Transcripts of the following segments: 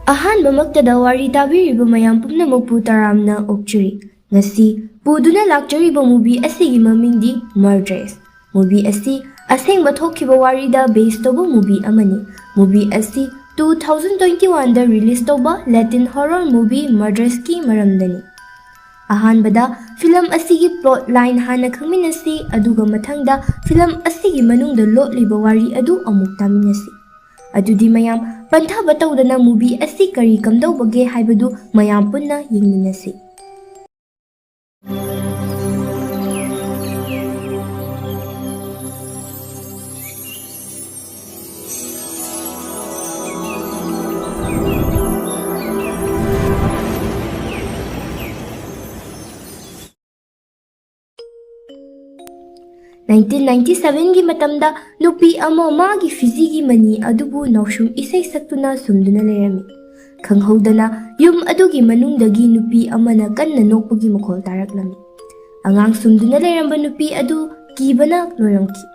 ꯑꯍꯥꯟꯕꯃꯛꯇꯗ ꯋꯥꯔꯤ ꯇꯥꯕꯤꯔꯤꯕ ꯃꯌꯥꯝ ꯄꯨꯝꯅꯃꯛꯄꯨ ꯇꯔꯥꯝꯅ ꯑꯣꯛꯆꯔꯤ꯫ ꯉꯁꯤ ꯄꯨꯗꯨꯅ ꯂꯥꯛꯆꯔꯤꯕ ꯃꯨꯚꯤ ꯑꯁꯤꯒꯤ ꯃꯃꯤꯡꯗꯤ ꯃꯗ꯭ꯔꯦꯁ꯫ ꯃꯨꯚꯤ ꯑꯁꯤ ꯑꯁꯦꯡꯕ ꯊꯣꯛꯈꯤꯕ ꯋꯥꯔꯤꯗ ꯕꯦꯖ ꯇꯧꯕ ꯃꯨꯚꯤ ꯑꯃꯅꯤ꯫ ꯃꯨꯚꯤ ꯑꯁꯤ 2021ꯗ ꯔꯤꯂꯤꯖ ꯇꯧꯕ ꯂꯦꯇꯤꯟ ꯍꯣꯔꯔ ꯃꯨꯚꯤ ꯃꯗ꯭ꯔꯦꯁꯀꯤ ꯃꯔꯝꯗꯅꯤ꯫ ꯑꯍꯥꯟꯕꯗ ꯐꯤꯂꯝ ꯑꯁꯤꯒꯤ ꯄ꯭ꯂꯣꯠ ꯂꯥꯏꯟ ꯍꯥꯟꯅ ꯈꯪꯃꯤꯟꯅꯁꯤ, ꯑꯗꯨꯒ ꯃꯊꯪꯗ ꯐꯤꯂꯝ ꯑꯁꯤꯒꯤ ꯃꯅꯨꯡꯗ ꯂꯣꯠꯂꯤꯕ ꯋꯥꯔꯤ ꯑꯗꯨ ꯑꯃꯨꯛ ꯇꯥꯃꯤꯟꯅꯁꯤ꯫ ꯑꯗꯨꯗꯤ ꯃꯌꯥꯝ ꯄꯟꯊꯕ ꯇꯧꯗꯅ ꯃꯨꯚꯤ ꯑꯁꯤ ꯀꯔꯤ ꯀꯝꯗꯧꯕꯒꯦ ꯍꯥꯏꯕꯗꯨ ꯃꯌꯥꯝ ꯄꯨꯟꯅ ꯌꯦꯡꯃꯤꯟꯅꯁꯤ꯫ (1997ꯒꯤ ꯃꯇꯝꯗ ꯅꯨꯄꯤ ꯑꯃ ꯃꯥꯒꯤ ꯐꯤꯖꯤꯒꯤ ꯃꯅꯤ ꯑꯗꯨꯕꯨ ꯅꯥꯎꯁꯨꯝ ꯏꯁꯩ ꯁꯛꯇꯨꯅ ꯁꯨꯝꯗꯨꯅ ꯂꯩꯔꯝꯃꯤ꯫ ꯈꯪꯍꯧꯗꯅ ꯌꯨꯝ ꯑꯗꯨꯒꯤ ꯃꯅꯨꯡꯗꯒꯤ ꯅꯨꯄꯤ ꯑꯃꯅ ꯀꯟꯅ ꯅꯣꯛꯄꯒꯤ ꯃꯈꯣꯜ ꯇꯥꯔꯛꯂꯝꯃꯤ꯫ ꯑꯉꯥꯡ ꯁꯨꯝꯗꯨꯅ ꯂꯩꯔꯝꯕ ꯅꯨꯄꯤ ꯑꯗꯨ ꯀꯤꯕꯅ ꯂꯣꯏꯔꯝꯈꯤ꯫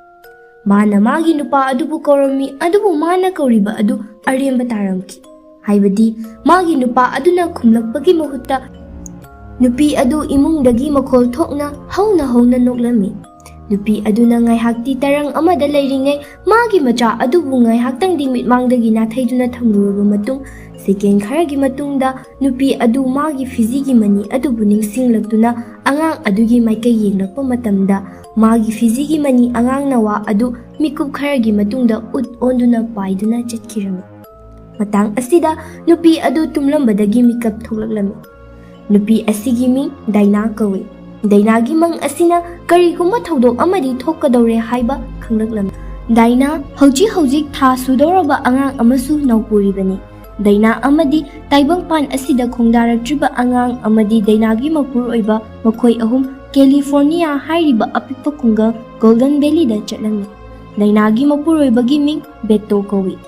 ꯃꯥꯅ ꯃꯥꯒꯤ ꯅꯨꯄꯥ ꯑꯗꯨꯕꯨ ꯀꯧꯔꯝꯃꯤ, ꯑꯗꯨꯕꯨ ꯃꯥꯅ ꯀꯧꯔꯤꯕ ꯑꯗꯨ ꯑꯔꯦꯝꯕ ꯇꯥꯔꯝꯈꯤ꯫ ꯍꯥꯏꯕꯗꯤ ꯃꯥꯒꯤ ꯅꯨꯄꯥ ꯑꯗꯨꯅ ꯈꯨꯝꯂꯛꯄꯒꯤ ꯃꯍꯨꯠꯇ ꯅꯨꯄꯤ ꯑꯗꯨ ꯏꯃꯨꯡꯗꯒꯤ ꯃꯈꯣꯜ ꯊꯣꯛꯅ ꯍꯧꯅ ꯍꯧꯅ ꯅꯣꯛꯂꯝꯃꯤ꯫ ꯅꯨꯄꯤ ꯑꯗꯨꯅ ꯉꯥꯏꯍꯥꯛꯇꯤ ꯇꯔꯪ ꯑꯃꯗ ꯂꯩꯔꯤꯉꯩ ꯃꯥꯒꯤ ꯃꯆꯥ ꯑꯗꯨꯕꯨ ꯉꯥꯏꯍꯥꯛꯇꯪꯗꯤ ꯃꯤꯠꯃꯥꯡꯗꯒꯤ ꯅꯥꯊꯩꯗꯨꯅ ꯊꯝꯂꯨꯔꯕ ꯃꯇꯨꯡ ꯁꯦꯀꯦꯟ ꯈꯔꯒꯤ ꯃꯇꯨꯡꯗ ꯅꯨꯄꯤ ꯑꯗꯨ ꯃꯥꯒꯤ ꯐꯤꯖꯤꯒꯤ ꯃꯅꯤ ꯑꯗꯨꯕꯨ ꯅꯤꯡꯁꯤꯡꯂꯛꯇꯨꯅ ꯑꯉꯥꯡ ꯑꯗꯨꯒꯤ ꯃꯥꯏꯀꯩ ꯌꯦꯡꯂꯛꯄ ꯃꯇꯝꯗ ꯃꯥꯒꯤ ꯐꯤꯖꯤꯒꯤ ꯃꯅꯤ ꯑꯉꯥꯡ ꯅꯋꯥ ꯑꯗꯨ ꯃꯤꯀꯨꯞ ꯈꯔꯒꯤ ꯃꯇꯨꯡꯗ ꯎꯠ ꯑꯣꯟꯗꯨꯅ ꯄꯥꯏꯗꯨꯅ ꯆꯠꯈꯤꯔꯝꯃꯤ꯫ ꯃꯇꯥꯡ ꯑꯁꯤꯗ ꯅꯨꯄꯤ ꯑꯗꯨ ꯇꯨꯝꯂꯝꯕꯗꯒꯤ ꯃꯤꯀꯞ ꯊꯣꯛꯂꯛꯂꯝꯃꯤ꯫ ꯅꯨꯄꯤ ꯑꯁꯤꯒꯤ ꯃꯤꯡ ꯗꯥꯏꯅꯥ ꯀꯧꯏ꯫ ꯗꯥꯏꯅꯥꯒꯤ ꯃꯪ ꯑꯁꯤꯅ ꯀꯔꯤꯒꯨꯝꯕ ꯊꯧꯗꯣꯛ ꯑꯃꯗꯤ ꯊꯣꯛꯀꯗꯧꯔꯦ ꯍꯥꯏꯕ ꯈꯪꯂꯛꯂꯝꯃꯤ꯫ ꯗꯥꯏꯅꯥ ꯍꯧꯖꯤꯛ ꯊꯥ ꯁꯨꯗꯧꯔꯕ ꯑꯉꯥꯡ ꯑꯃꯁꯨ ꯅꯧꯄꯨꯔꯤꯕꯅꯤ꯫ ꯗꯥꯏꯅꯥ ꯑꯃꯗꯤ ꯇꯥꯏꯕꯪꯄꯥꯟ ꯑꯁꯤꯗ ꯈꯣꯡꯗꯥꯔꯛꯇ꯭ꯔꯤꯕ ꯑꯉꯥꯡ ꯑꯃꯗꯤ ꯗꯥꯏꯅꯥꯒꯤ ꯃꯄꯨꯔꯣꯏꯕ ꯃꯈꯣꯏ ꯑꯍꯨꯝ ꯀꯦꯂꯤꯐꯣꯔꯅꯤꯌꯥ ꯍꯥꯏꯔꯤꯕ ꯑꯄꯤꯛꯄ ꯈꯨꯡꯒꯪ ꯒꯣꯜꯗꯟ ꯚꯦꯂꯤꯗ ꯆꯠꯂꯝꯃꯤ꯫ ꯗꯥꯏꯅꯥꯒꯤ ꯃꯄꯨꯔꯣꯏꯕꯒꯤ ꯃꯤꯡ ꯕꯦꯇꯣ ꯀꯧꯏ꯫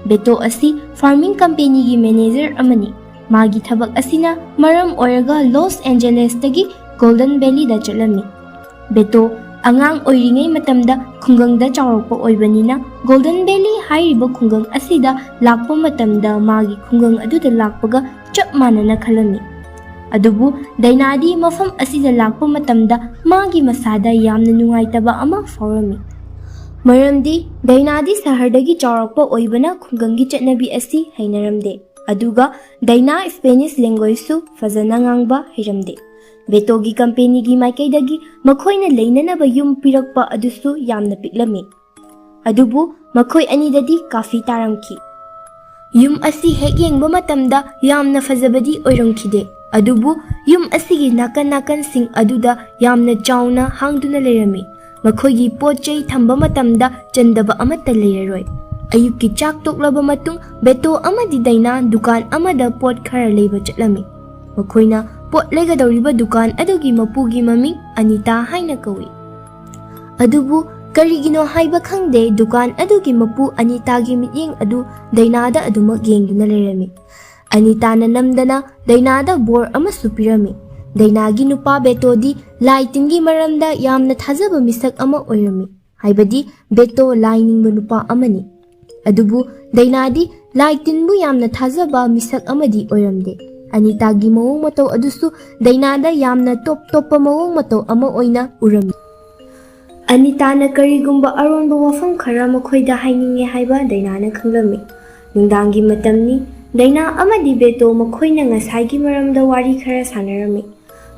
ꯕꯦꯇꯣ ꯑꯁꯤ ꯐꯥꯔꯃꯤꯡ ꯀꯝꯄꯦꯅꯤꯒꯤ ꯃꯦꯅꯦꯖꯔ ꯑꯃꯅꯤ꯫ ꯃꯥꯒꯤ ꯊꯕꯛ ꯑꯁꯤꯅ ꯃꯔꯝ ꯑꯣꯏꯔꯒ ꯂꯣꯁ ꯑꯦꯟꯖꯦꯂꯦꯁꯇꯒꯤ ꯒꯣꯜꯗꯟ ꯚꯦꯂꯤꯗ ꯆꯠꯂꯝꯃꯤ꯫ ꯕꯦꯇꯣ ꯑꯉꯥꯡ ꯑꯣꯏꯔꯤꯉꯩ ꯃꯇꯝꯗ ꯈꯨꯡꯒꯪꯗ ꯆꯥꯎꯔꯛꯄ ꯑꯣꯏꯕꯅꯤꯅ ꯒꯣꯜꯗꯟ ꯚꯦꯂꯤ ꯍꯥꯏꯔꯤꯕ ꯈꯨꯡꯒꯪ ꯑꯁꯤꯗ ꯂꯥꯛꯄ ꯃꯇꯝꯗ ꯃꯥꯒꯤ ꯈꯨꯡꯒꯪ ꯑꯗꯨꯗ ꯂꯥꯛꯄꯒ ꯆꯞ ꯃꯥꯟꯅꯅ ꯈꯜꯂꯝꯃꯤ꯫ ꯑꯗꯨꯕꯨ ꯗꯥꯏꯅꯥꯗꯤ ꯃꯐꯝ ꯑꯁꯤꯗ ꯂꯥꯛꯄ ꯃꯇꯝꯗ ꯃꯥꯒꯤ ꯃꯁꯥꯗ ꯌꯥꯝꯅ ꯅꯨꯡꯉꯥꯏꯇꯕ ꯑꯃ ꯐꯥꯎꯔꯝꯃꯤ꯫ ꯃꯔꯝꯗꯤ ꯗꯥꯏꯅꯥꯗꯤ ꯁꯍꯔꯗꯒꯤ ꯆꯥꯎꯔꯛꯄ ꯑꯣꯏꯕꯅ ꯈꯨꯡꯒꯪꯒꯤ ꯆꯠꯅꯕꯤ ꯑꯁꯤ ꯍꯩꯅꯔꯝꯗꯦ, ꯑꯗꯨꯒ ꯗꯥꯏꯅꯥ ꯁ꯭ꯄꯦꯅꯤꯁ ꯂꯦꯡꯒ꯭ꯋꯦꯖꯁꯨ ꯐꯖꯅ ꯉꯥꯡꯕ ꯍꯩꯔꯝꯗꯦ꯫ ꯕꯦꯇꯣꯒꯤ ꯀꯝꯄꯦꯅꯤꯒꯤ ꯃꯥꯏꯀꯩꯗꯒꯤ ꯃꯈꯣꯏꯅ ꯂꯩꯅꯅꯕ ꯌꯨꯝ ꯄꯤꯔꯛꯄ ꯑꯗꯨꯁꯨ ꯌꯥꯝꯅ ꯄꯤꯛꯂꯝꯃꯤ꯫ ꯑꯗꯨꯕꯨ ꯃꯈꯣꯏ ꯑꯅꯤꯗꯗꯤ ꯀꯥꯐꯤ ꯇꯥꯔꯝꯈꯤ꯫ ꯌꯨꯝ ꯑꯁꯤ ꯍꯦꯛ ꯌꯦꯡꯕ ꯃꯇꯝꯗ ꯌꯥꯝꯅ ꯐꯖꯕꯗꯤ ꯑꯣꯏꯔꯝꯈꯤꯗꯦ, ꯑꯗꯨꯕꯨ ꯌꯨꯝ ꯑꯁꯤꯒꯤ ꯅꯥꯀꯟꯁꯤꯡ ꯑꯗꯨꯗ ꯌꯥꯝꯅ ꯆꯥꯎꯅ ꯍꯥꯡꯗꯨꯅ ꯂꯩꯔꯝꯃꯤ꯫ ꯃꯈꯣꯏꯒꯤ ꯄꯣꯠ ꯆꯩ ꯊꯝꯕ ꯃꯇꯝꯗ ꯆꯟꯗꯕ ꯑꯃꯠꯇ ꯂꯩꯔꯔꯣꯏ꯫ ꯑꯌꯨꯛꯀꯤ ꯆꯥꯛ ꯇꯣꯛꯂꯕ ꯃꯇꯨꯡ ꯕꯦꯇꯣ ꯑꯃꯗꯤ ꯗꯥꯏꯅꯥ ꯗꯨꯀꯥꯟ ꯑꯃꯗ ꯄꯣꯠ ꯈꯔ ꯂꯩꯕ ꯆꯠꯂꯝꯃꯤ꯫ ꯃꯈꯣꯏꯅ ꯄꯣꯠ ꯂꯩꯒꯗꯧꯔꯤꯕ ꯗꯨꯀꯥꯟ ꯑꯗꯨꯒꯤ ꯃꯄꯨꯒꯤ ꯃꯃꯤꯡ ꯑꯅꯤꯇꯥ ꯍꯥꯏꯅ ꯀꯧꯏ꯫ ꯑꯗꯨꯕꯨ ꯀꯔꯤꯒꯤꯅꯣ ꯍꯥꯏꯕ ꯈꯪꯗꯦ ꯗꯨꯀꯥꯟ ꯑꯗꯨꯒꯤ ꯃꯄꯨ ꯑꯅꯤꯇꯥꯒꯤ ꯃꯤꯠꯌꯦꯡ ꯑꯗꯨ ꯗꯥꯏꯅꯥꯗ ꯑꯗꯨꯃꯛ ꯌꯦꯡꯗꯨꯅ ꯂꯩꯔꯝꯃꯤ꯫ ꯑꯅꯤꯇꯥꯅ ꯅꯝꯗꯅ ꯗꯥꯏꯅꯥꯗ ꯕꯣꯔ ꯑꯃꯁꯨ ꯄꯤꯔꯝꯃꯤ꯫ ꯗꯥꯏꯅꯥꯒꯤ ꯅꯨꯄꯥ ꯕꯦꯇꯣꯗꯤ ꯂꯥꯏ ꯇꯤꯟꯒꯤ ꯃꯔꯝꯗ ꯌꯥꯝꯅ ꯊꯥꯖꯕ ꯃꯤꯁꯛ ꯑꯃ ꯑꯣꯏꯔꯝꯃꯤ, ꯍꯥꯏꯕꯗꯤ ꯕꯦꯇꯣ ꯂꯥꯏ ꯅꯤꯡꯕ ꯅꯨꯄꯥ ꯑꯃꯅꯤ꯫ ꯑꯗꯨꯕꯨ ꯗꯥꯏꯅꯥꯗꯤ ꯂꯥꯏ ꯇꯤꯟꯕꯨ ꯌꯥꯝꯅ ꯊꯥꯖꯕ ꯃꯤꯁꯛ ꯑꯃꯗꯤ ꯑꯣꯏꯔꯝꯗꯦ꯫ ꯑꯅꯤꯇꯥꯒꯤ ꯃꯑꯣꯡ ꯃꯇꯧ ꯑꯗꯨꯁꯨ ꯗꯥꯏꯅꯥꯗ ꯌꯥꯝꯅ ꯇꯣꯞ ꯇꯣꯞꯄ ꯃꯑꯣꯡ ꯃꯇꯧ ꯑꯃ ꯑꯣꯏꯅ ꯎꯔꯝꯃꯤ꯫ ꯑꯅꯤꯇꯥꯅ ꯀꯔꯤꯒꯨꯝꯕ ꯑꯔꯣꯟꯕ ꯋꯥꯐꯝ ꯈꯔ ꯃꯈꯣꯏꯗ ꯍꯥꯏꯅꯤꯡꯉꯦ ꯍꯥꯏꯕ ꯗꯥꯏꯅꯥꯅ ꯈꯪꯂꯝꯃꯤ꯫ ꯅꯨꯡꯗꯥꯡꯒꯤ ꯃꯇꯝꯅꯤ꯫ ꯗꯥꯏꯅꯥ ꯑꯃꯗꯤ ꯕꯦꯇꯣ ꯃꯈꯣꯏꯅ ꯉꯁꯥꯏꯒꯤ ꯃꯔꯝꯗ ꯋꯥꯔꯤ ꯈꯔ ꯁꯥꯟꯅꯔꯝꯃꯤ꯫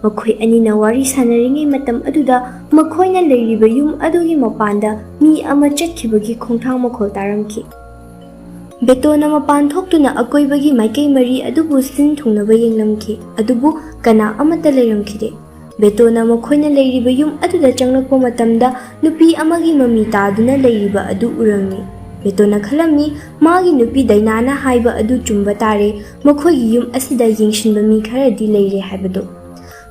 ꯃꯈꯣꯏ ꯑꯅꯤꯅ ꯋꯥꯔꯤ ꯁꯥꯟꯅꯔꯤꯉꯩ ಮಟ್ಟಂ ಅದುದ ಮಖೋಯ್ನ ಲೈರಿಬ ಯುಮ್ ಅದುಗಿ ಮಪಾಂದ ಮೀ ಅಮ ಚಟ್ಖಿಬಗಿ ಖೋಂಥಾಂಗ್ ಮಖೋಲ್ ತಾರಂಖಿ ಬೆತೋನ ಮಪಾನ್ ಥೋಕ್ತುನ ಅಕೋಯ್ಬಗಿ ಮೈಕೈ ಮರಿ ಅದುಬು ಸಿನ್ ಥುಂಗ್ನಬ ಯೆಂಗ್ಲಂಖಿ ಅದುಬು ಕನಾ ಅಮತ ಲೈರಂಖಿದೆ ಬೆತೋನ ಮಖೋಯ್ನ ಲೈರಿಬ ಯುಮ್ ಅದುದ ಚಂಗ್ಲಕ್ಪ ಮತಂದ ನುಪಿ ಅಮಗಿ ಮಮಿ ತಾದುನ ಲೈರಿಬ ಅದು ಉರಮ್ಮಿ ಬೆತೋನ ಖಲಮ್ಮಿ ಮಾಗಿ ನುಪಿ ದೈನಾನ ಹಾಯ್ಬ ಅದು ಚುಂಬ ತಾರೆ ಮಖೋಯ್ಗಿ ಯುಮ್ ಅಸಿದ ಯೆಂಗ್ಶಿನ್ಬ ಮಿ ಖರದಿ ಲೈರೆ ಹಾಯ್ಬದು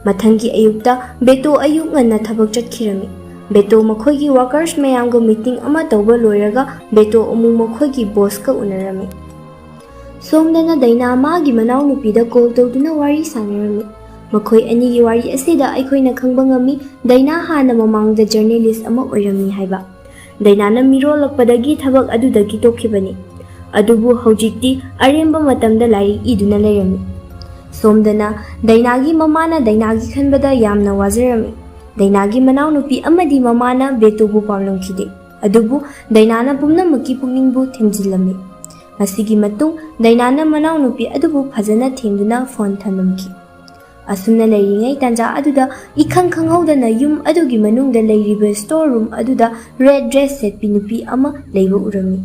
ಮಥಂಗಿ ಅಯುಕ್ತ ಬೆತೋ ಅಯುಕ್ ngana thabak chakkhirami beto mokhoigi workers mayam go meeting ama tawba loiraga beto amu mokhoigi boss ka unarami somdana daina ma gi manaw nupi da call tawduna wari sanarami mokhoi ani gi wari asida aikhoina khangbangami daina hana mamang da journalist ama oirami haiba daina na miro lakpadagi thabak adu dagi tokhibani ꯑꯗꯨꯕꯨ ꯍꯧꯖꯤꯛꯇꯤ ꯑꯔꯦꯝꯕ ꯃꯇꯝꯗ ꯂꯥꯏꯔꯤꯛ ꯏꯗꯨꯅ ꯂꯩꯔꯝꯃꯤ꯫ ꯁꯣꯝꯗꯅ ꯗꯥꯏꯅꯥꯒꯤ ꯃꯃꯥꯅ ꯗꯥꯏꯅꯥꯒꯤ ꯈꯟꯕꯗ ꯌꯥꯝꯅ ꯋꯥꯖꯔꯝꯃꯤ꯫ ꯗꯥꯏꯅꯥꯒꯤ ꯃꯅꯥꯎꯅꯨꯄꯤ ꯑꯃꯗꯤ ꯃꯃꯥꯅ ꯕꯦꯇꯣꯕꯨ ꯄꯥꯝꯂꯝꯈꯤꯗꯦ, ꯑꯗꯨꯕꯨ ꯗꯥꯏꯅꯥꯅ ꯄꯨꯝꯅꯃꯛꯀꯤ ꯄꯨꯛꯅꯤꯡꯕꯨ ꯊꯦꯝꯖꯤꯜꯂꯝꯃꯤ꯫ ꯃꯁꯤꯒꯤ ꯃꯇꯨꯡ ꯗꯥꯏꯅꯥꯅ ꯃꯅꯥꯎꯅꯨꯄꯤ ꯑꯗꯨꯕꯨ ꯐꯖꯅ ꯊꯦꯝꯗꯨꯅ ꯐꯣꯟ ꯊꯅꯝꯈꯤ꯫ ꯑꯁꯨꯝꯅ ꯂꯩꯔꯤꯉꯩ ꯇꯥꯟꯖꯥ ꯑꯗꯨꯗ ꯏꯈꯪ ꯈꯪꯍꯧꯗꯅ ꯌꯨꯝ ꯑꯗꯨꯒꯤ ꯃꯅꯨꯡꯗ ꯂꯩꯔꯤꯕ ꯁ꯭ꯇꯣꯔ ꯔꯨꯝ ꯑꯗꯨꯗ ꯔꯦꯗ ꯗ꯭ꯔꯦꯁ ꯁꯦꯠꯄꯤ ꯅꯨꯄꯤ ꯑꯃ ꯂꯩꯕ ꯎꯔꯝꯃꯤ꯫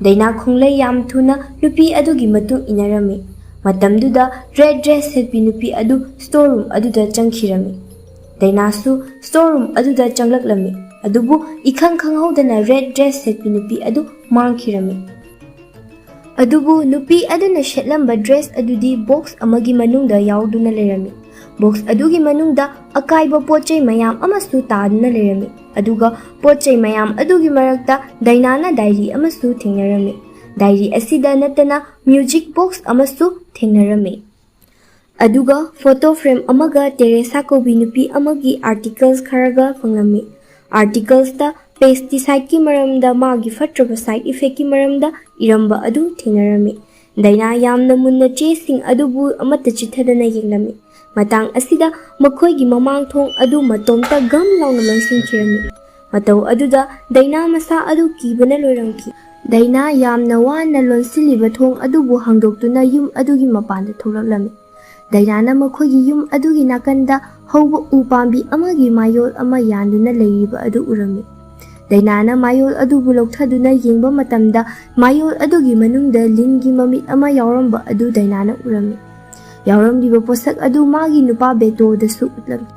ꯗꯥꯏꯅꯥ ꯈꯣꯡꯂꯩ ꯌꯥꯝ ꯊꯨꯅ ꯅꯨꯄꯤ ꯑꯗꯨꯒꯤ ꯃꯇꯨꯡ ꯏꯟꯅꯔꯝꯃꯤ꯫ ꯃꯇꯝꯗꯨꯗ ꯔꯦꯗ ꯗ꯭ꯔꯦꯁ ꯁꯦꯠꯄꯤ ꯅꯨꯄꯤ ꯑꯗꯨ ꯁ꯭ꯇꯣꯔ ꯔꯨꯝ ꯑꯗꯨꯗ ꯆꯪꯈꯤꯔꯝꯃꯤ꯫ ꯗꯥꯏꯅꯥꯁꯨ ꯁ꯭ꯇꯣꯔ ꯔꯨꯝ ꯑꯗꯨꯗ ꯆꯪꯂꯛꯂꯝꯃꯤ, ꯑꯗꯨꯕꯨ ꯏꯈꯪ ꯈꯪꯍꯧꯗꯅ ꯔꯦꯗ ꯗ꯭ꯔꯦꯁ ꯁꯦꯠꯄꯤ ꯅꯨꯄꯤ ꯑꯗꯨ ꯃꯥꯡꯈꯤꯔꯝꯃꯤ꯫ ꯑꯗꯨꯕꯨ ꯅꯨꯄꯤ ꯑꯗꯨꯅ ꯁꯦꯠꯂꯝꯕ ꯗ꯭ꯔꯦꯁ ꯑꯗꯨꯗꯤ ꯕꯣꯛꯁ ꯑꯃꯒꯤ ꯃꯅꯨꯡꯗ ꯌꯥꯎꯗꯨꯅ ꯂꯩꯔꯝꯃꯤ꯫ ꯕꯣꯛꯁ ꯑꯗꯨꯒꯤ ꯃꯅꯨꯡꯗ ꯑꯀꯥꯏꯕ ꯄꯣꯠꯆꯩ ꯃꯌꯥꯝ ꯑꯃꯁꯨ ꯇꯥꯗꯨꯅ ꯂꯩꯔꯝꯃꯤ, ꯑꯗꯨꯒ ꯄꯣꯠꯆꯩ ꯃꯌꯥꯝ ꯑꯗꯨꯒꯤ ꯃꯔꯛꯇ ꯗꯥꯏꯅꯥꯅ ꯗꯥꯏꯔꯤ ꯑꯃꯁꯨ ꯊꯦꯡꯅꯔꯝꯃꯤ꯫ ꯗꯥꯏꯔꯤ ꯑꯁꯤꯗ ꯅꯠꯇꯅ ꯃ꯭ꯌꯨꯖꯤꯛ ꯕꯣꯛꯁ ꯑꯃꯁꯨ ꯊꯦꯡꯅꯔꯝꯃꯤ꯫ ꯑꯗꯨꯒ ꯐꯣꯇꯣ ꯐ꯭ꯔꯦꯝ ꯑꯃꯒ ꯇꯦꯔꯦꯁꯥ ꯀꯧꯕꯤ ꯅꯨꯄꯤ ꯑꯃꯒꯤ ꯑꯥꯔꯇꯤꯀꯜꯁ ꯈꯔꯒ ꯐꯪꯂꯝꯃꯤ꯫ ꯑꯥꯔꯇꯤꯀꯜꯁꯇ ꯄꯦꯁꯇꯤꯁꯥꯏꯗꯀꯤ ꯃꯔꯝꯗ ꯃꯥꯒꯤ ꯐꯠꯇ꯭ꯔꯕ ꯁꯥꯏꯗ ꯏꯐꯦꯛꯀꯤ ꯃꯔꯝꯗ ꯏꯔꯝꯕ ꯑꯗꯨ ꯊꯦꯡꯅꯔꯝꯃꯤ꯫ ꯗꯥꯏꯅꯥ ꯌꯥꯝꯅ ꯃꯨꯟꯅ ꯆꯦꯁꯤꯡ ꯑꯗꯨꯕꯨ ꯑꯃꯠꯇ ꯆꯤꯠꯊꯗꯅ ꯌꯦꯡꯂꯝꯃꯤ꯫ ꯃꯇꯥꯡ ꯑꯁꯤꯗ ꯃꯈꯣꯏꯒꯤ ꯃꯃꯥꯡꯊꯣꯡ ꯑꯗꯨ ꯃꯇꯣꯝꯇ ꯒꯝ ꯂꯥꯎꯅ ꯂꯣꯟꯁꯤꯟꯈꯤꯔꯝꯃꯤ꯫ ꯃꯇꯧ ꯑꯗꯨꯗ ꯗꯥꯏꯅꯥ ꯃꯁꯥ ꯑꯗꯨ ꯀꯤꯕꯅ ꯂꯣꯏꯔꯝꯈꯤ꯫ ꯗꯥꯏꯅꯥ ꯌꯥꯝꯅ ꯋꯥꯅ ꯂꯣꯟꯁꯤꯜꯂꯤꯕ ꯊꯣꯡ ꯑꯗꯨꯕꯨ ꯍꯥꯡꯗꯣꯛꯇꯨꯅ ꯌꯨꯝ ꯑꯗꯨꯒꯤ ꯃꯄꯥꯟꯗ ꯊꯣꯛꯂꯛꯂꯝꯃꯤ꯫ ꯗꯥꯏꯅꯥꯅ ꯃꯈꯣꯏꯒꯤ ꯌꯨꯝ ꯑꯗꯨꯒꯤ ꯅꯥꯀꯟꯗ ꯍꯧꯕ ꯎ ꯄꯥꯝꯕꯤ ꯑꯃꯒꯤ ꯃꯥꯌꯣꯜ ꯑꯃ ꯌꯥꯟꯗꯨꯅ ꯂꯩꯔꯤꯕ ꯑꯗꯨ ꯎꯔꯝꯃꯤ꯫ ꯗꯥꯏꯅꯥꯅ ꯃꯥꯌꯣꯜ ꯑꯗꯨꯕꯨ ꯂꯧꯊꯗꯨꯅ ꯌꯦꯡꯕ ꯃꯇꯝꯗ ꯃꯥꯌꯣꯜ ꯑꯗꯨꯒꯤ ꯃꯅꯨꯡꯗ ꯂꯤꯟꯒꯤ ꯃꯃꯤꯠ ꯑꯃ ꯌꯥꯎꯔꯝꯕ ꯑꯗꯨ ꯗꯥꯏꯅꯥꯅ ꯎꯔꯝꯃꯤ꯫ ꯌꯥꯎꯔꯝꯂꯤꯕ ꯄꯣꯠꯁꯛ ꯑꯗꯨ ꯃꯥꯒꯤ ꯅꯨꯄꯥ ꯕꯦꯇꯣꯗꯁꯨ ꯎꯠꯂꯝꯃꯤ꯫